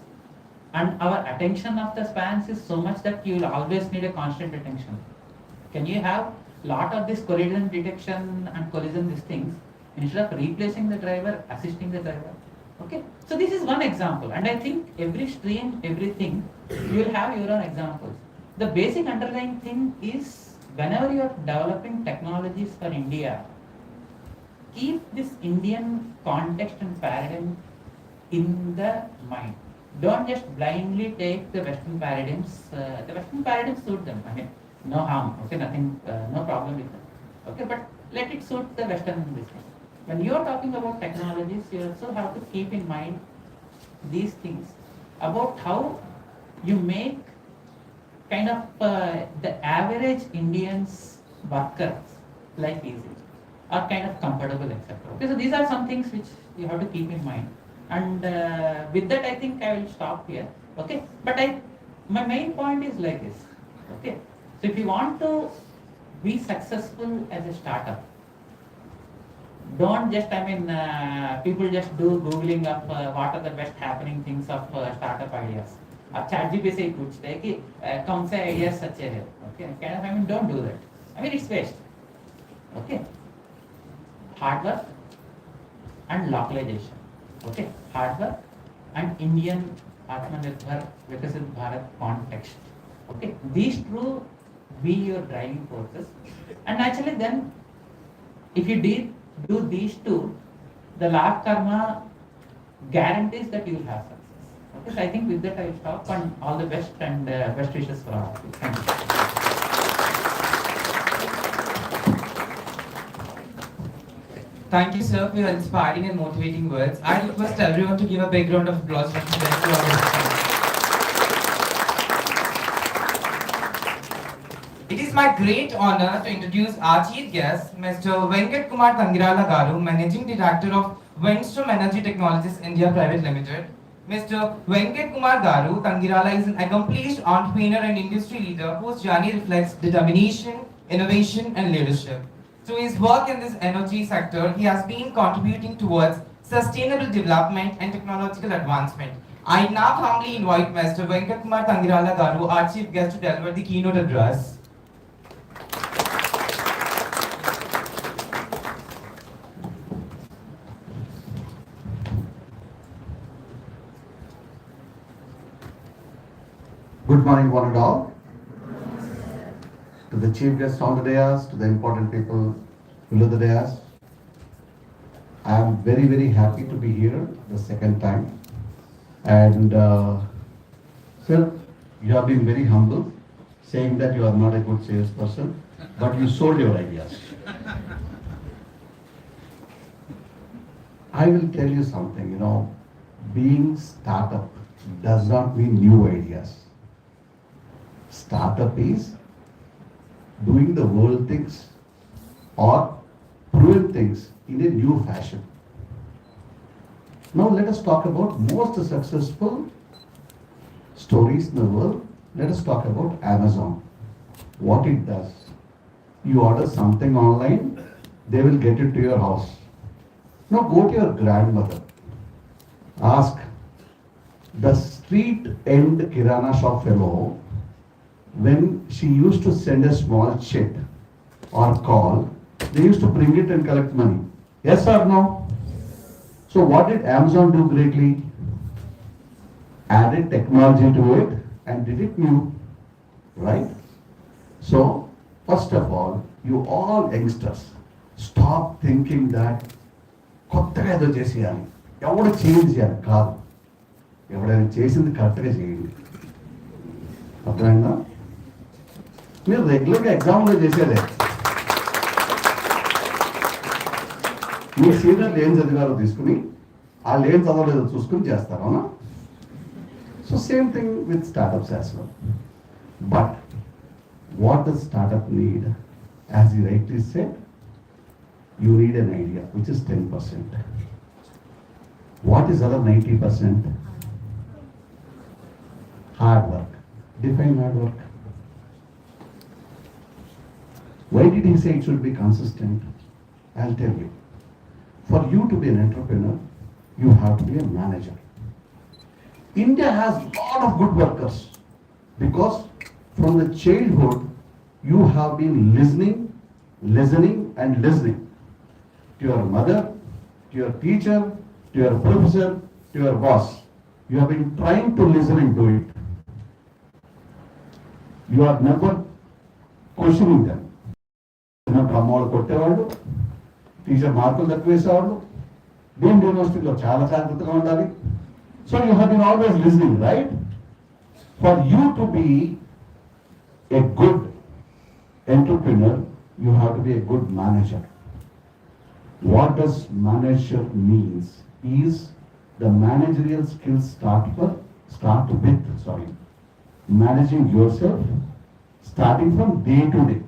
And our attention of the spans is so much that you will always need a constant attention. Can you have lot of this collision detection and collision these things instead of replacing the driver, assisting the driver? Okay, so this is one example, and I think every stream, everything, you will have your own examples. The basic underlying thing is, whenever you are developing technologies for India, keep this Indian context and paradigm in the mind. Don't just blindly take the Western paradigms. The Western paradigms suit them. I mean, no harm. Okay, nothing, no problem with them. Okay, but let it suit the Western business. When you are talking about technologies, you also have to keep in mind these things about how you make the average Indian's workers life easy. are kind of comfortable, etc. Okay, so these are some things which you have to keep in mind. And with that, I think I will stop here. Okay, but my main point is like this. Okay, so if you want to be successful as a startup, don't just, people just do Googling of what are the best happening things of startup ideas. आप ChatGPT से ही पूछते हैं कि कौन से ideas अच्छे हैं. Okay, kind of, don't do that. It's waste. Okay, hard work and localization. Okay, hard work and Indian Atmanirbhar Vikasit Bharat context. Okay, these two be your driving forces, and actually then, if you do these two, the law of karma guarantees that you will have success. Okay, so I think with that I will stop, and all the best and best wishes for all of you. Thank you. Thank you, sir, for your inspiring and motivating words. I request everyone to give a big round of applause for the It is my great honor to introduce our chief guest, Mr. Venkat Kumar Tangirala Garu, Managing Director of Windstorm Energy Technologies India Private Limited. Mr. Venkat Kumar Garu Tangirala is an accomplished entrepreneur and industry leader whose journey reflects determination, innovation, and leadership. Through his work in this energy sector, he has been contributing towards sustainable development and technological advancement. I now humbly invite Mr. Venkat Kumar Tangirala Garu, our chief guest, to deliver the keynote address. Good morning, one and all. To the chief guests on the dais, to the important people below the dais. I am very, very happy to be here the second time. And sir, you have been very humble, saying that you are not a good salesperson, but you sold your ideas. I will tell you something, being startup does not mean new ideas. Startup is doing the world things or proven things in a new fashion. Now let us talk about most successful stories in the world. Let us talk about Amazon. What it does. You order something online, they will get it to your house. Now go to your grandmother. Ask the street end kirana shop fellow, when she used to send a small check or call, they used to bring it and collect money. Yes or no? So what did Amazon do greatly? Added technology to it and did it new, right? So, first of all, you all youngsters, stop thinking that కొత్తగా ఏదో చేసేయాలి, ఎవడు change చేయాలి కాదు, ఎవడైనా చేసింది కరెక్ట్గా చేయండి. అర్థమైందా? మీరు రెగ్యులర్గా ఎగ్జామ్లో చేసేదే, మీ సీనియర్లు ఏం చదివారో తీసుకుని వాళ్ళు ఏం చదవలేదో చూసుకుని చేస్తారు, అవునా? So same thing with startups as well. But what does startup need? As you rightly said, you need an idea, which is 10%. What is other 90%? Hard work. Define hard work. Why did he say it should be consistent? I'll tell you. For you to be an entrepreneur, you have to be a manager. India has a lot of good workers because from the childhood, you have been listening and listening. To your mother, to your teacher, to your professor, to your boss. You have been trying to listen and do it. You are never questioning them. అమ్మవాళ్ళు కొట్టేవాళ్ళు, teacher మార్కులు తక్కువ వేసేవాళ్ళు, deemed యూనివర్సిటీలో చాలా జాగ్రత్తగా ఉండాలి. So you have been always listening, right? For you to be a good entrepreneur, you have to be a good manager. What does manager means is the managerial skills start with managing yourself, starting from day to day.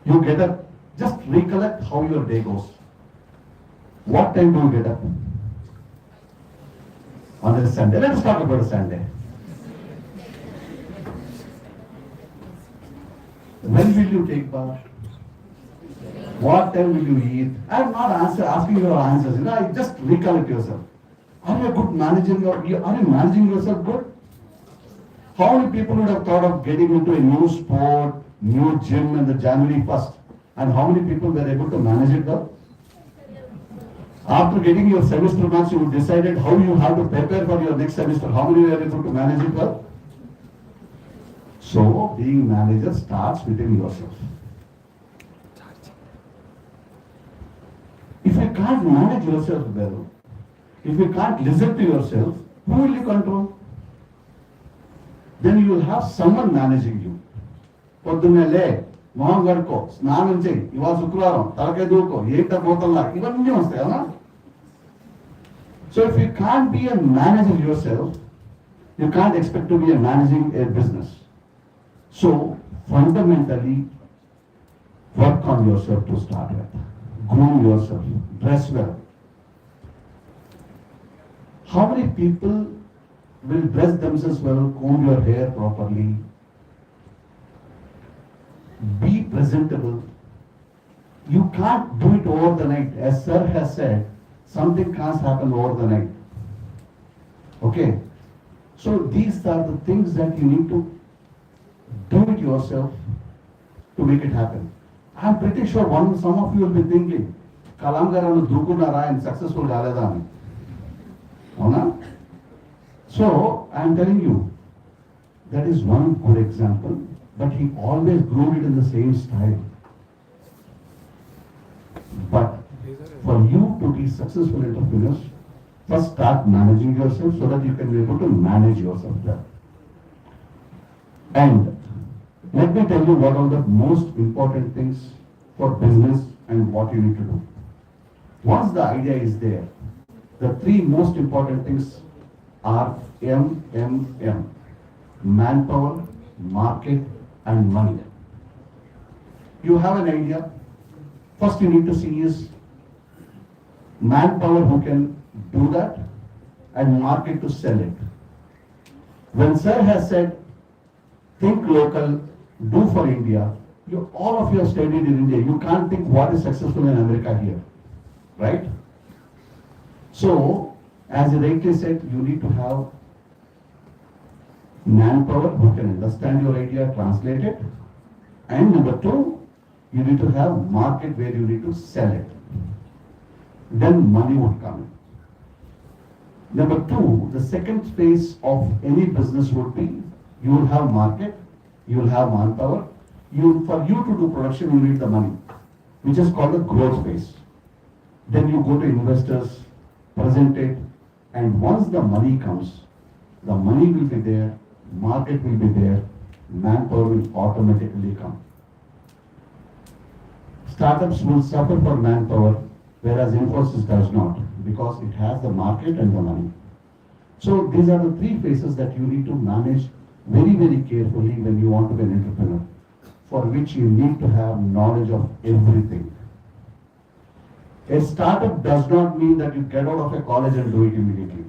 You get up, just recollect how your day goes. What time do you get up? On a Sunday. Let us talk about a Sunday. When will you take bath? What time will you eat? I am not asking your answers. Just recollect yourself. Are you a good manager? Are you managing yourself good? How many people would have thought of getting into a new sport, new gym in the January 1st? And how many people were able to manage it well? After getting your semester marks, you decided how you have to prepare for your next semester. How many were able to manage it well? So, being manager starts within yourself. If you can't manage yourself well, if you can't listen to yourself, who will you control? Then you will have someone managing you. పొద్దున్నే లే మొహం కడుక్కో స్నానం చేయి ఇవాళ శుక్రవారం తలకాయ దూకో ఏంట పోతల్లా ఇవన్నీ వస్తాయి అవునా so if you can't be a manager your self you can't expect to be a managing a business so fundamentally work on your self to start with groom yourself, dress well. How many people will dress themselves well, comb your hair properly, be presentable? You can't do it over the night. As sir has said, something can't happen over the night. Okay? So these are the things that you need to do it yourself to make it happen. I'm pretty sure some of you will be thinking, Kalam garu dukunara and successful galeda ani. Avuna? So I'm telling you, that is one good example, but he always groomed it in the same style. But for you to be successful entrepreneurs, first start managing yourself so that you can be able to manage yourself well. And let me tell you what are the most important things for business and what you need to do. Once the idea is there, the three most important things are MMM: manpower, market, and money. You have an idea. First you need to see is manpower who can do that and market to sell it. When sir has said, think local, do for India, all of you have studied in India. You can't think what is successful in America here, right? So, as you rightly said, you need to have manpower who can understand your idea, translate it. And number two, you need to have market where you need to sell it. Then money would come in. Number two, the second phase of any business would be, you will have market, you will have manpower. For you to do production, you need the money, which is called the growth phase. Then you go to investors, present it, and once the money comes, the money will be there, market will be there, manpower will automatically come. Startups will suffer for manpower, whereas Infosys does not, because it has the market and the money. So these are the three phases that you need to manage very, very carefully when you want to be an entrepreneur, for which you need to have knowledge of everything. A startup does not mean that you get out of a college and do it immediately.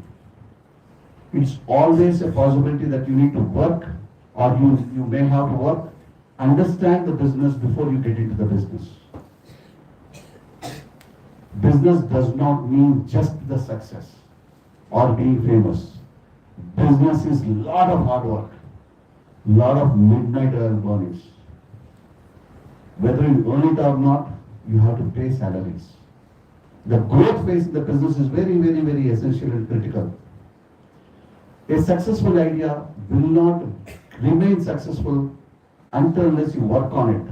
It's always a possibility that you need to work, or you may have to work, understand the business before you get into the business. Business does not mean just the success or being famous. Business is a lot of hard work, lot of midnight oil burnings. Whether you earn it or not, you have to pay salaries. The growth phase in the business is very, very, very essential and critical. A successful idea will not remain successful until unless you work on it.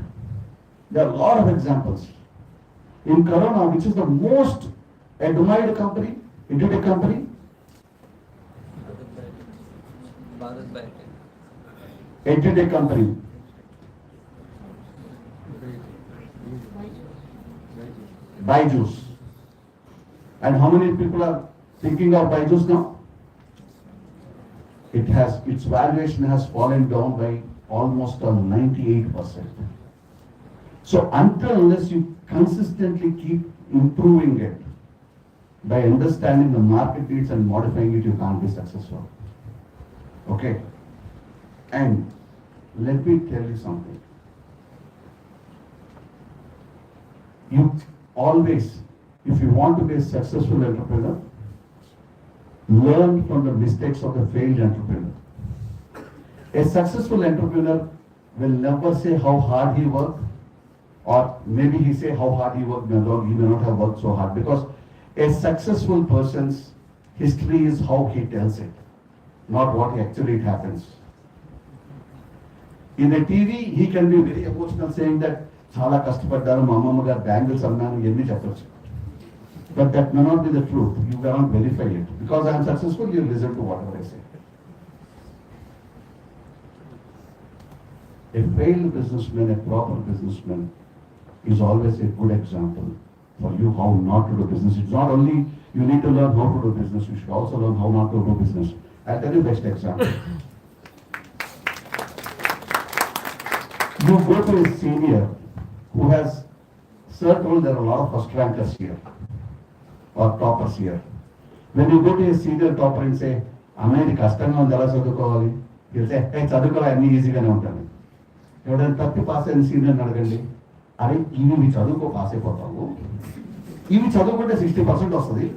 There are a lot of examples. In Corona, which is the most admired company, internet company, internet company, Byju's. And how many people are thinking of Byju's now? Its valuation has fallen down by almost 98%. So until unless you consistently keep improving it, by understanding the market needs and modifying it, you can't be successful. Okay? And let me tell you something. You always, if you want to be a successful entrepreneur, learn from the mistakes of the failed entrepreneur. A successful entrepreneur will never say how hard he worked, or maybe he say how hard he worked, he may not have worked so hard, because a successful person's history is how he tells it, not what actually it happens. In a TV, he can be very emotional saying that చాలా కష్టపడ్డాను మా అమ్మమ్మ గారు bangles అన్నాను ఎన్ని చెప్పచ్చు. But that may not be the truth. You cannot verify it. Because I am successful, you listen to whatever I say. A failed businessman, a proper businessman, is always a good example for you how not to do business. It's not only you need to learn how to do business, you should also learn how not to do business. I'll tell you best example. You go to a senior who has, sir told there are a lot of first rankers here or toppers here. When you go to a senior topper and say, అమ్మాయి ఇది కష్టంగా ఉంది ఎలా చదువుకోవాలి, he'll say, hey చదువుకోవాలి అన్ని ఈజీగానే ఉంటాను. ఎవడైనా తప్పి పాస్ అయిన సీనియర్ని అడగండి, అరే ఇవి చదువుకో పాస్ అయిపోతావు, ఇవి చదువుకుంటే 60% వస్తుంది,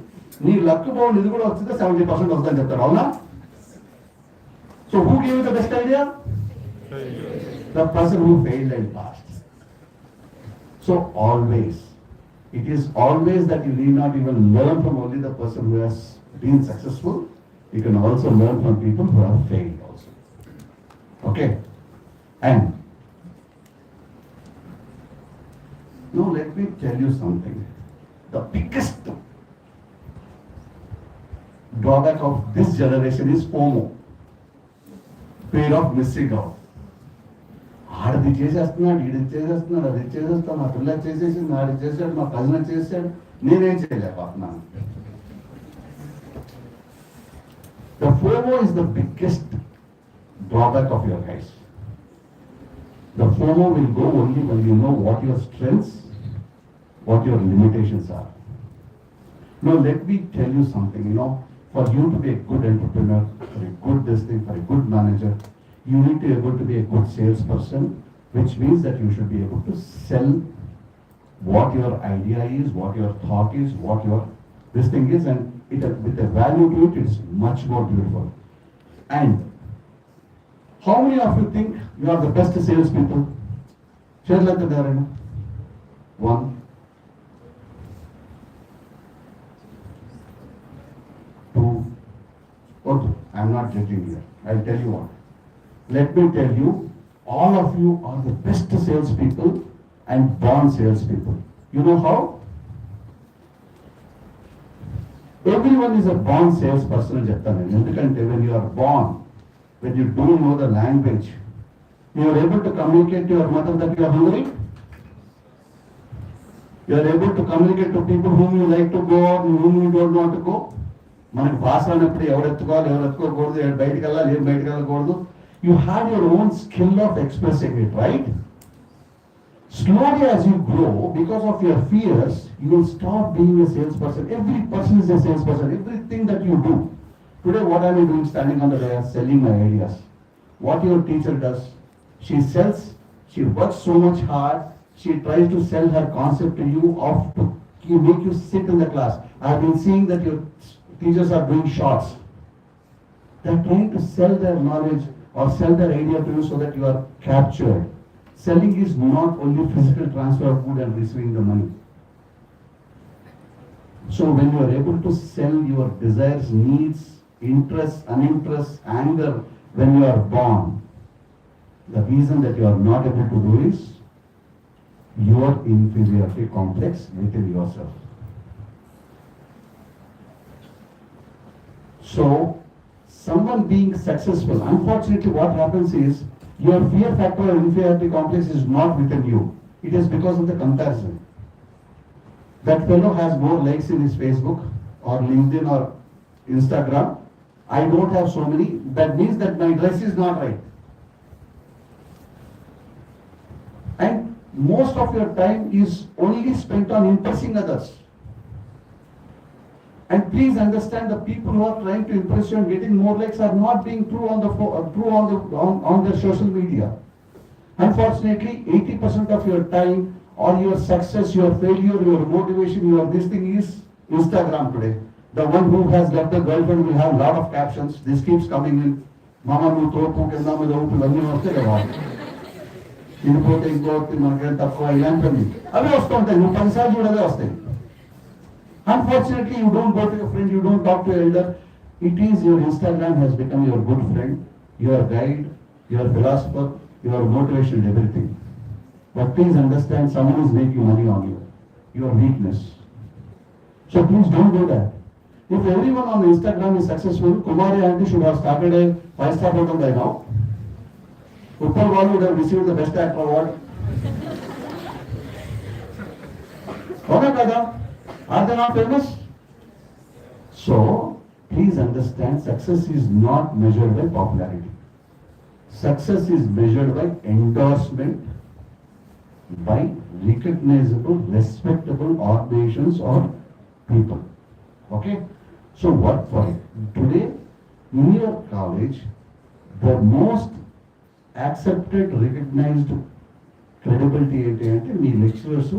నీ లక్ బాగుంది ఇది కూడా వస్తుంది 70% వస్తుందని చెప్తారు, అవునా? So who gave you the best idea? The person who failed and passed. So always, it is always that you need not even learn from only the person who has been successful, you can also learn from people who have failed also. Okay? And now let me tell you something. The biggest drawback of this generation is FOMO, fear of missing out. ఆడది చేసేస్తున్నాడు, ఈడి చేసేస్తున్నాడు, అది చేసేస్తాను, మా పిల్ల చేసేసింది, ఆడి చేశాడు, మా కజిన్ చేశాడు, నేనేం చేయలేకపోతున్నాను. The FOMO is the biggest drawback of your life. The FOMO will go only when you know what your strengths, what your limitations are. Now let me tell you something, for you to be a good entrepreneur, for a good business, for a good manager, you need to be able to be a good salesperson, which means that you should be able to sell what your idea is, what your thought is, what your this thing is, and it with a value to it, it's much more beautiful. And how many of you think you are the best salespeople? Share like that there. One. Two. Okay, I'm not judging here. I'll tell you what. Let me tell you, all of you are the best salespeople and born salespeople. You know how? Everyone is a born salesperson in Japan. When you are born, when you don't know the language, you are able to communicate to your mother that you are hungry. You are able to communicate to people whom you like to go or whom you don't want to go. మనకు భాష అన్నప్పుడు ఎవరు ఎత్తుకోవాలి, ఎవరు ఎత్తుకోకూడదు, బయటికి వెళ్ళాలి, ఏం బయటికి వెళ్ళకూడదు. You have your own skill of expressing it, right? Slowly as you grow, because of your fears, you will stop being a salesperson. Every person is a salesperson. Everything that you do. Today, what am I doing standing on the dais, selling my ideas? What your teacher does, she sells, she works so much hard, she tries to sell her concept to you, to make you sit in the class. I have been seeing that your teachers are doing shorts. They are trying to sell their knowledge or sell their idea to you so that you are captured. Selling is not only physical transfer of good and receiving the money. So when you are able to sell your desires, needs, interests, uninterests, anger when you are born, the reason that you are not able to do is your inferiority complex within yourself. So someone being successful, unfortunately what happens is your fear factor or inferiority complex is not within you. It is because of the comparison. That fellow has more likes in his Facebook or LinkedIn or Instagram. I don't have so many. That means that my dress is not right. And most of your time is only spent on impressing others. And please understand, the people who are trying to impress you and getting more likes are not being true on the on their social media. Unfortunately, 80% of your time or your success, your failure, your motivation, your this thing is Instagram today. The one who has left a girlfriend will have a lot of captions. This keeps coming in. Mama nu topu kenda మీద ఊపి ఇవన్నీ వస్తాయి కదా. ఇది పోతే ఇంకోటి మనకి తక్కువ ఇలాంటివన్నీ అవి వస్తూ ఉంటాయి. నువ్వు 10 సార్లు చూడదే వస్తాయి. Unfortunately, you don't go to your friend, you don't talk to your elder. It is your Instagram has become your good friend, your guide, your philosopher, your motivation, everything. But please understand, someone is making money on you, your weakness. So please don't do that. If everyone on Instagram is successful, Kumari aunty should have started a 5-star hotel by now. Uppal Balu would have received the best actor award. Okay, brother? Are they not famous? So, please understand, success is not measured by popularity. Success is measured by endorsement by recognizable, respectable organizations or people. Okay? So work for it. Today, in your college, the most accepted, recognized credibility ante me lecturers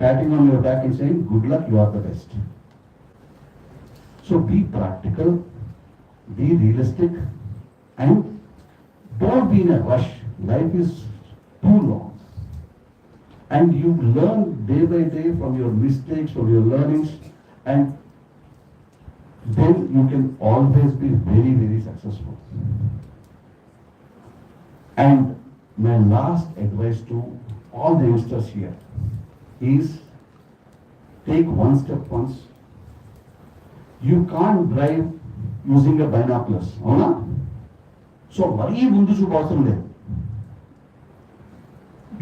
patting on your back and saying, good luck, you are the best. So be practical, be realistic, and don't be in a rush. Life is too long. And you learn day by day from your mistakes, from your learnings, and then you can always be very, very successful. And my last advice to all the youngsters here is take one step once. You can't drive using a binoculars, అవునా? So మరీ ముందు చూపు అవసరం లేదు.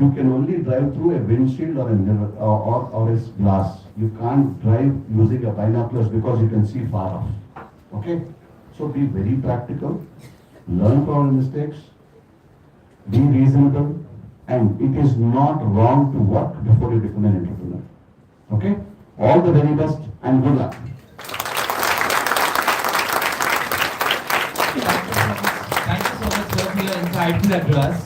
You can only drive through a windshield or a mirror or a glass. You can't drive using a binoculars because you can see far off. Okay? So be very practical, learn from our mistakes, be reasonable, and it is not wrong to work before you become an entrepreneur. Okay? All the very best and good luck. Thank you so much, sir, for your insightful address.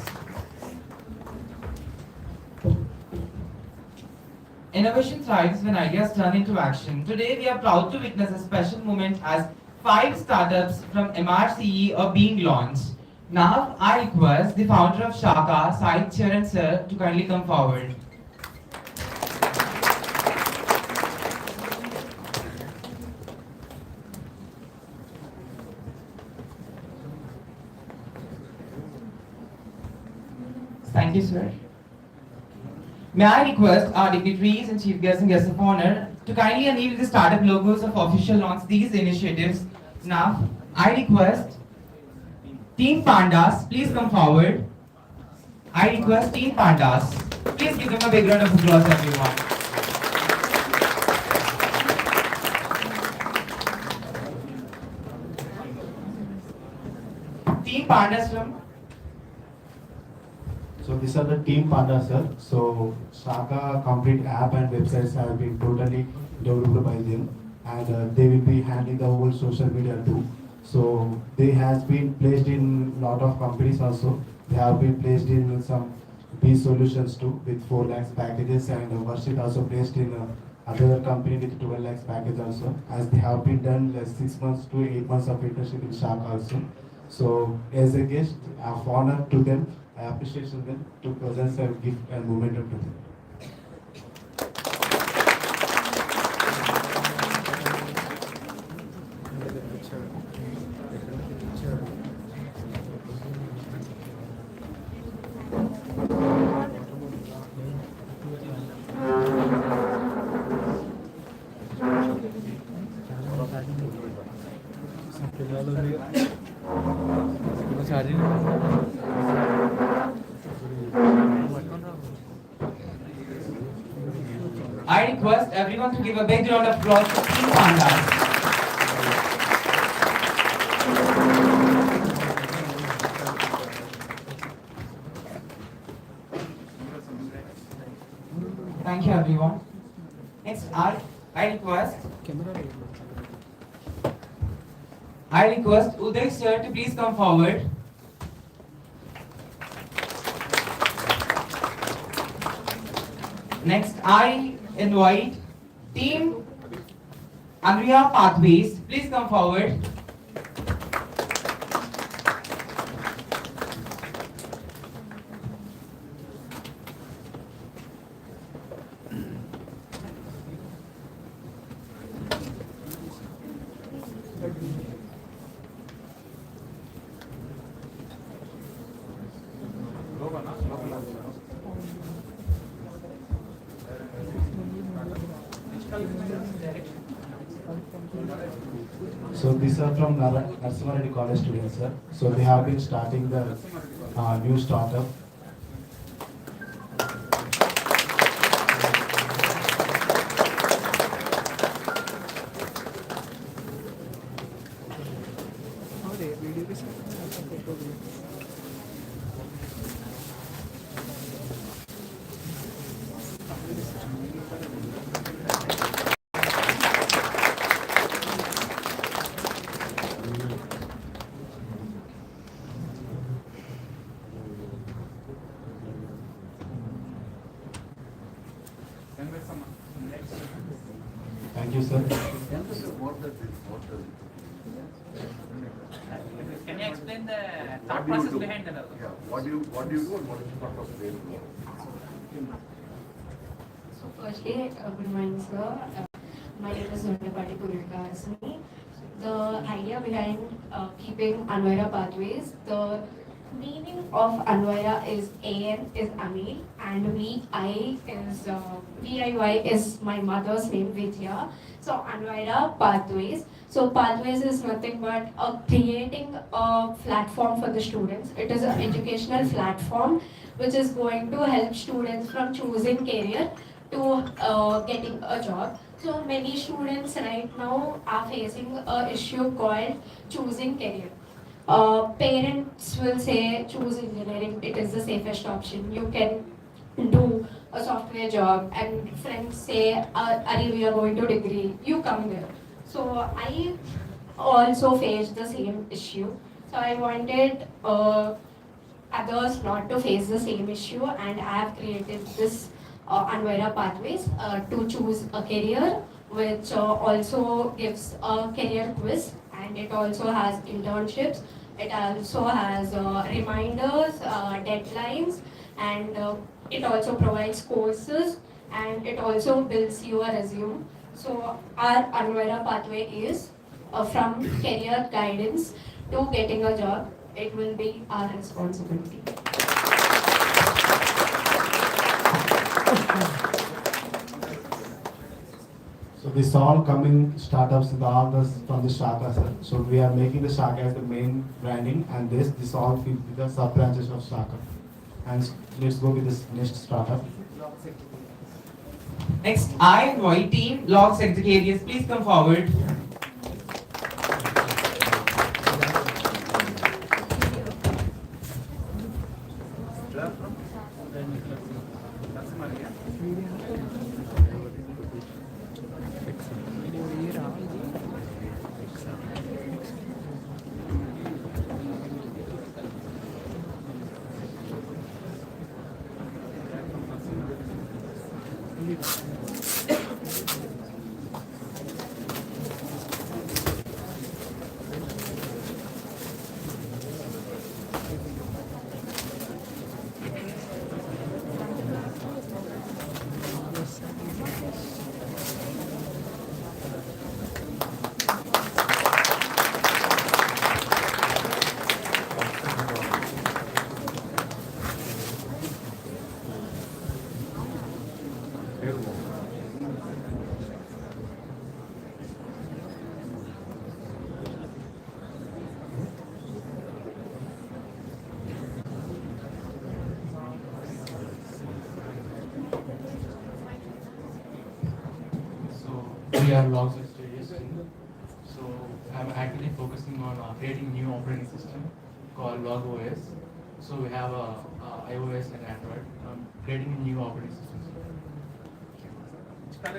Innovation thrives when ideas turn into action. Today, we are proud to witness a special moment as 5 startups from MRCE are being launched. Now, I request the founder of Shaka, Sai Charan sir, to kindly come forward. Thank you, sir. May I request our dignitaries and chief guests and guests of honor to kindly unveil the startup logos of official launch these initiatives. Now, I request Team Pandas, please come forward. I request Team Pandas. Please give them a big round of applause, everyone. Team Pandas from So these are the team partners, sir. So Shaka complete app and websites have been totally developed by them, and they will be handling the whole social media too. So they has been placed in lot of companies also. They have been placed in some B solutions too with 4 lakhs packages, and Varshit also placed in other company with 12 lakhs package also, as they have been done 6 months to 8 months of internship in Shaka also. So as a guest, of honor to them, I appreciate them to present a gift and moment to them. I request everyone to give a big round of applause for Team Pandas. everyone. Next, I request Camera. Uday sir to please come forward. Next, I invite Team Alumni Pathways. Please come forward. So these are from Narsimha College students, sir. So they have been starting the new startup. Video के साथ photo भी Thank you, sir. Can you explain the thought process behind that? What do you do and what is the thought process behind it? So firstly, good morning, sir. My name is Nandapati Purika Asmi. The idea behind keeping Anvira pathways, the meaning of Anvira is AN is Amil and VIY is my mother's name Vidya. So Anvira pathways. So pathways is nothing but creating a platform for the students. It is an educational platform which is going to help students from choosing career to getting a job. So many students right now are facing a issue called choosing career. Parents will say choose engineering, it is the safest option. You can do a software job, and friends say, Ari, we are going to degree, you come there. So I also faced the same issue. So I wanted others not to face the same issue, and I have created this Anvira Pathways to choose a career, which also gives a career quiz, and it also has internships. It also has reminders, deadlines, and it also provides courses, and it also builds your resume. So our Anvira pathway is from career guidance to getting a job. It will be our responsibility. So this all coming startups, all this from the Shaka, sir. So we are making the Shaka as the main branding, and this all will be the sub branches of Shaka. And let's go with this next startup. Next, I invite Team Logs Executives. Please come forward. We are logs and studios. So I'm actually focusing on creating new operating system called Log OS. So we have iOS and Android. Creating new operating systems. There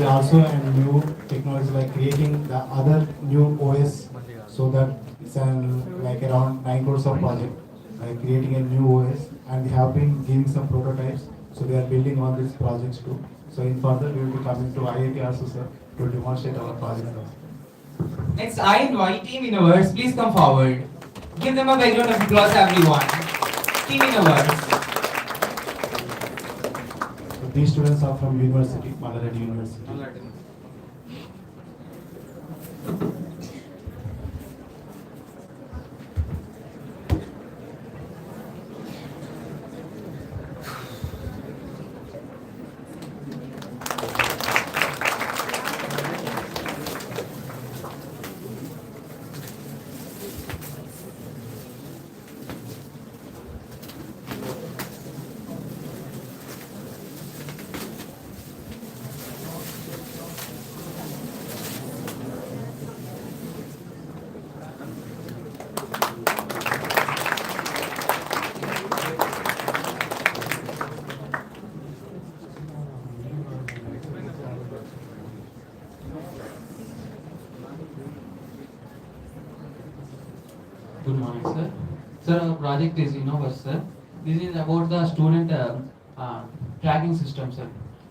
also a new technology like creating the other new OS, so that it's an like around 9 crores of project, like creating a new OS, and we have been giving some prototypes. So they are building on these projects too. So in further we will be coming to IIT also, sir, to demonstrate our project also. Next, I invite Team Innovate. Please come forward. Give them a background of applause, everyone. Team Innovate. So these students are from University, Malaradi University. Good morning, sir. Sir, our project is Innovate, sir. This is about the student tracking system, sir.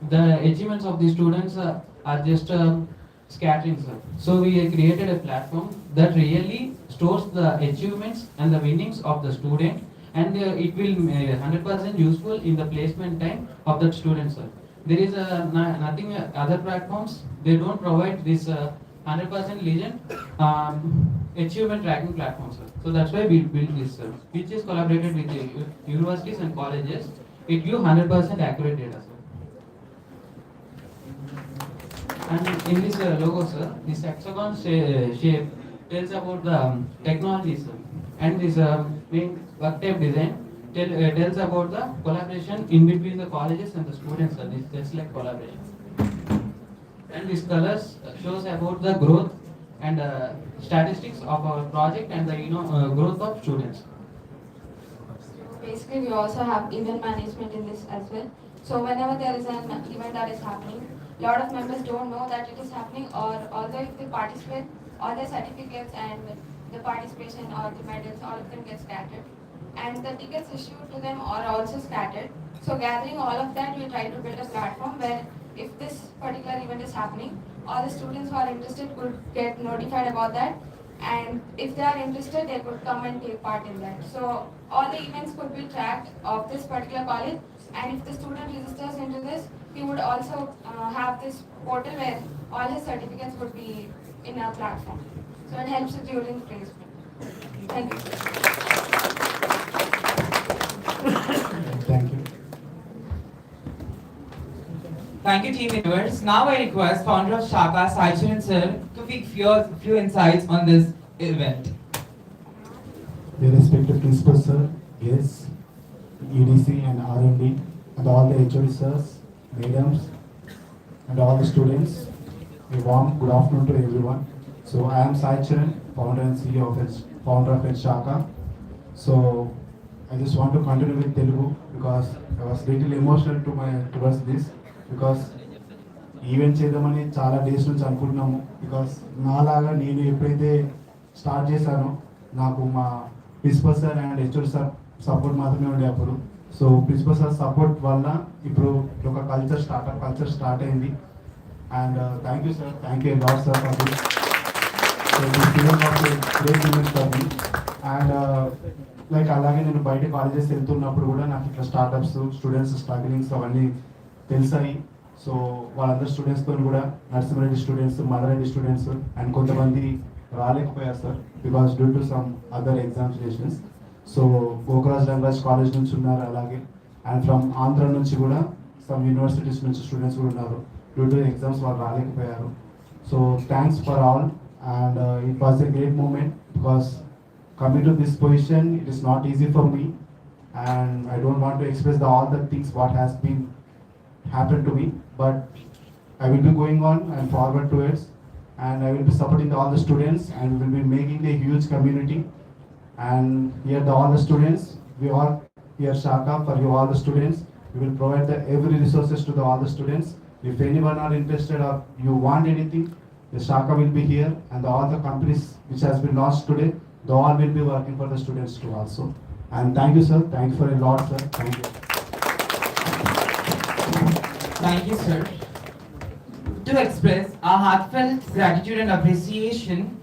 The achievements of the students are just scattering, sir. So we created a platform that really stores the achievements and the winnings of the student, and it will 100% useful in the placement time of that student, sir. There is nothing other platforms, they don't provide this 100% legend achievement tracking platform, sir. So that's why we built this, sir, which is collaborated with the universities and colleges. It gives 100% accurate data, sir. And in this logo, sir, this hexagon shape tells about the technology, sir. And this main work type design tells about the collaboration in between the colleges and the students, sir. This just like collaboration. And these colors shows about the growth and statistics of our project and the growth of students. Basically, we also have event management in this as well. So whenever there is an event that is happening, a lot of members don't know that it is happening, or although if they participate, all their certificates and the participation or the medals, all of them get scattered. And the tickets issued to them are also scattered. So gathering all of that, we try to build a platform where if this particular event is happening, all the students who are interested could get notified about that. And if they are interested, they could come and take part in that. So all the events could be tracked of this particular college. And if the student registers into this, he would also have this portal where all his certificates would be in our platform. So it helps during placement. Thank you. Thank you. Thank you, Team Innovate. Now I request founder of Shaka, Saicharan sir, to give few insights on this event. The respected principal, sir, yes, EDC and R&D, and all the HOD sirs, madams, and all the students. A warm good afternoon to everyone. So I am Sai Charan, founder and CEO of Shaka. So I just want to continue with Telugu because I was little emotional towards this, because event చేద్దామని చాలా days నుంచి అనుకుంటున్నాము. Because నాలాగా నేను ఎప్పుడైతే start చేశానో నాకు మా principal sir and HOD sir support మాత్రమే ఉండే అప్పుడు. సో ప్రిన్సిపల్ సార్ సపోర్ట్ వల్ల ఇప్పుడు ఒక స్టార్ట్అప్ కల్చర్ స్టార్ట్ అయింది. And thank you sir, thank you lot sir for this. Great event for me. And like అలాగే నేను బయట కాలేజెస్ వెళ్తున్నప్పుడు కూడా నాకు ఇట్లా స్టార్ట్అప్స్, స్టూడెంట్స్ స్ట్రగ్లింగ్స్ అవన్నీ తెలిసాయి. సో వాళ్ళందరు స్టూడెంట్స్తో కూడా Narsimha Reddy students, Madareddy students and కొంతమంది రాలేకపోయారు sir because due to some other examinations. So Gokaraju Rangaraju college నుంచి ఉన్నారు, అలాగే అండ్ ఫ్రమ్ ఆంధ్ర నుంచి కూడా సమ్ యూనివర్సిటీస్ నుంచి స్టూడెంట్స్ కూడా ఉన్నారు. డ్యూ టు ఎగ్జామ్స్ వాళ్ళు రాలేకపోయారు. So thanks for all and it was a great moment because coming to this position, it is not easy for me, and I don't want to express all the things what has been happened to me, but I will be going on and forward towards, and I will be supporting all the students, and we will be making a huge community And here all the students, we all here Shaka for you all the students. We will provide every resources to all the students. If anyone are interested or you want anything, the Shaka will be here, and all the companies which has been launched today, they all will be working for the students too also. And thank you, sir. Thank you for a lot, sir. Thank you. Thank you, sir. To express our heartfelt gratitude and appreciation,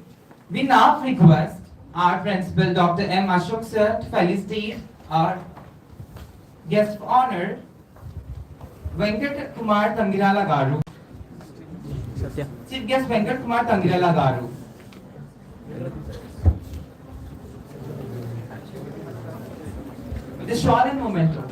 we now request our principal, Dr. M. Ashok sir, to felicitate our guest of honor, Venkat Kumar Tangirala Garu. Chief guest Venkat Kumar Tangirala Garu. With the shawl and memento.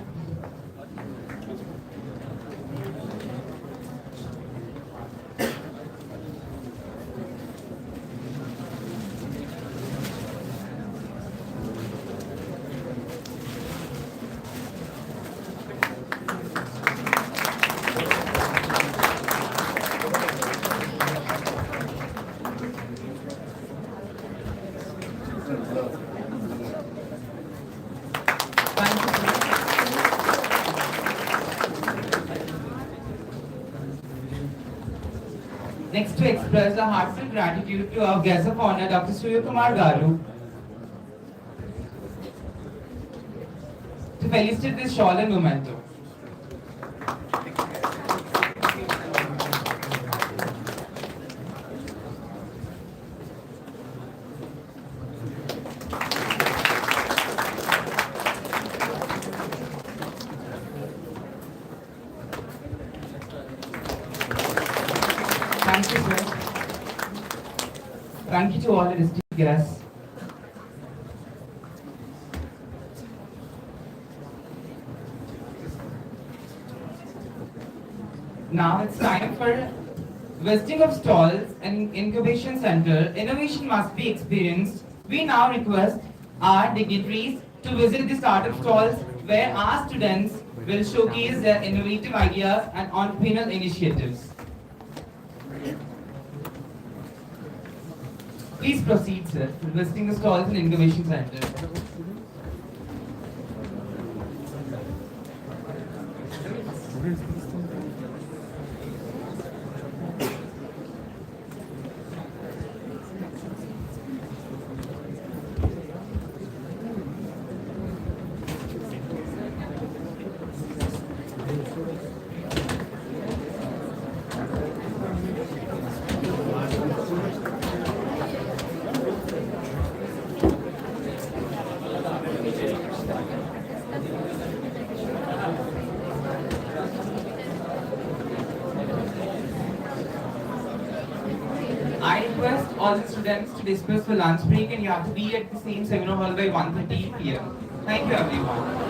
Next, to express our heartfelt gratitude to our guest of honor, Dr. Surya Kumar Garu, to felicitate this shawl and memento. Thank you, sir. Thank you to all the distinguished guests. Now it's time for visiting of stalls and incubation center. Innovation must be experienced. We now request our dignitaries to visit the startup stalls where our students will showcase their innovative ideas and entrepreneurial initiatives. Please proceed, sir, to visiting the stalls and incubation center. I request all the students to disperse for lunch break, and you have to be at the same seminar hall by 1:30 p.m. Thank you, everyone.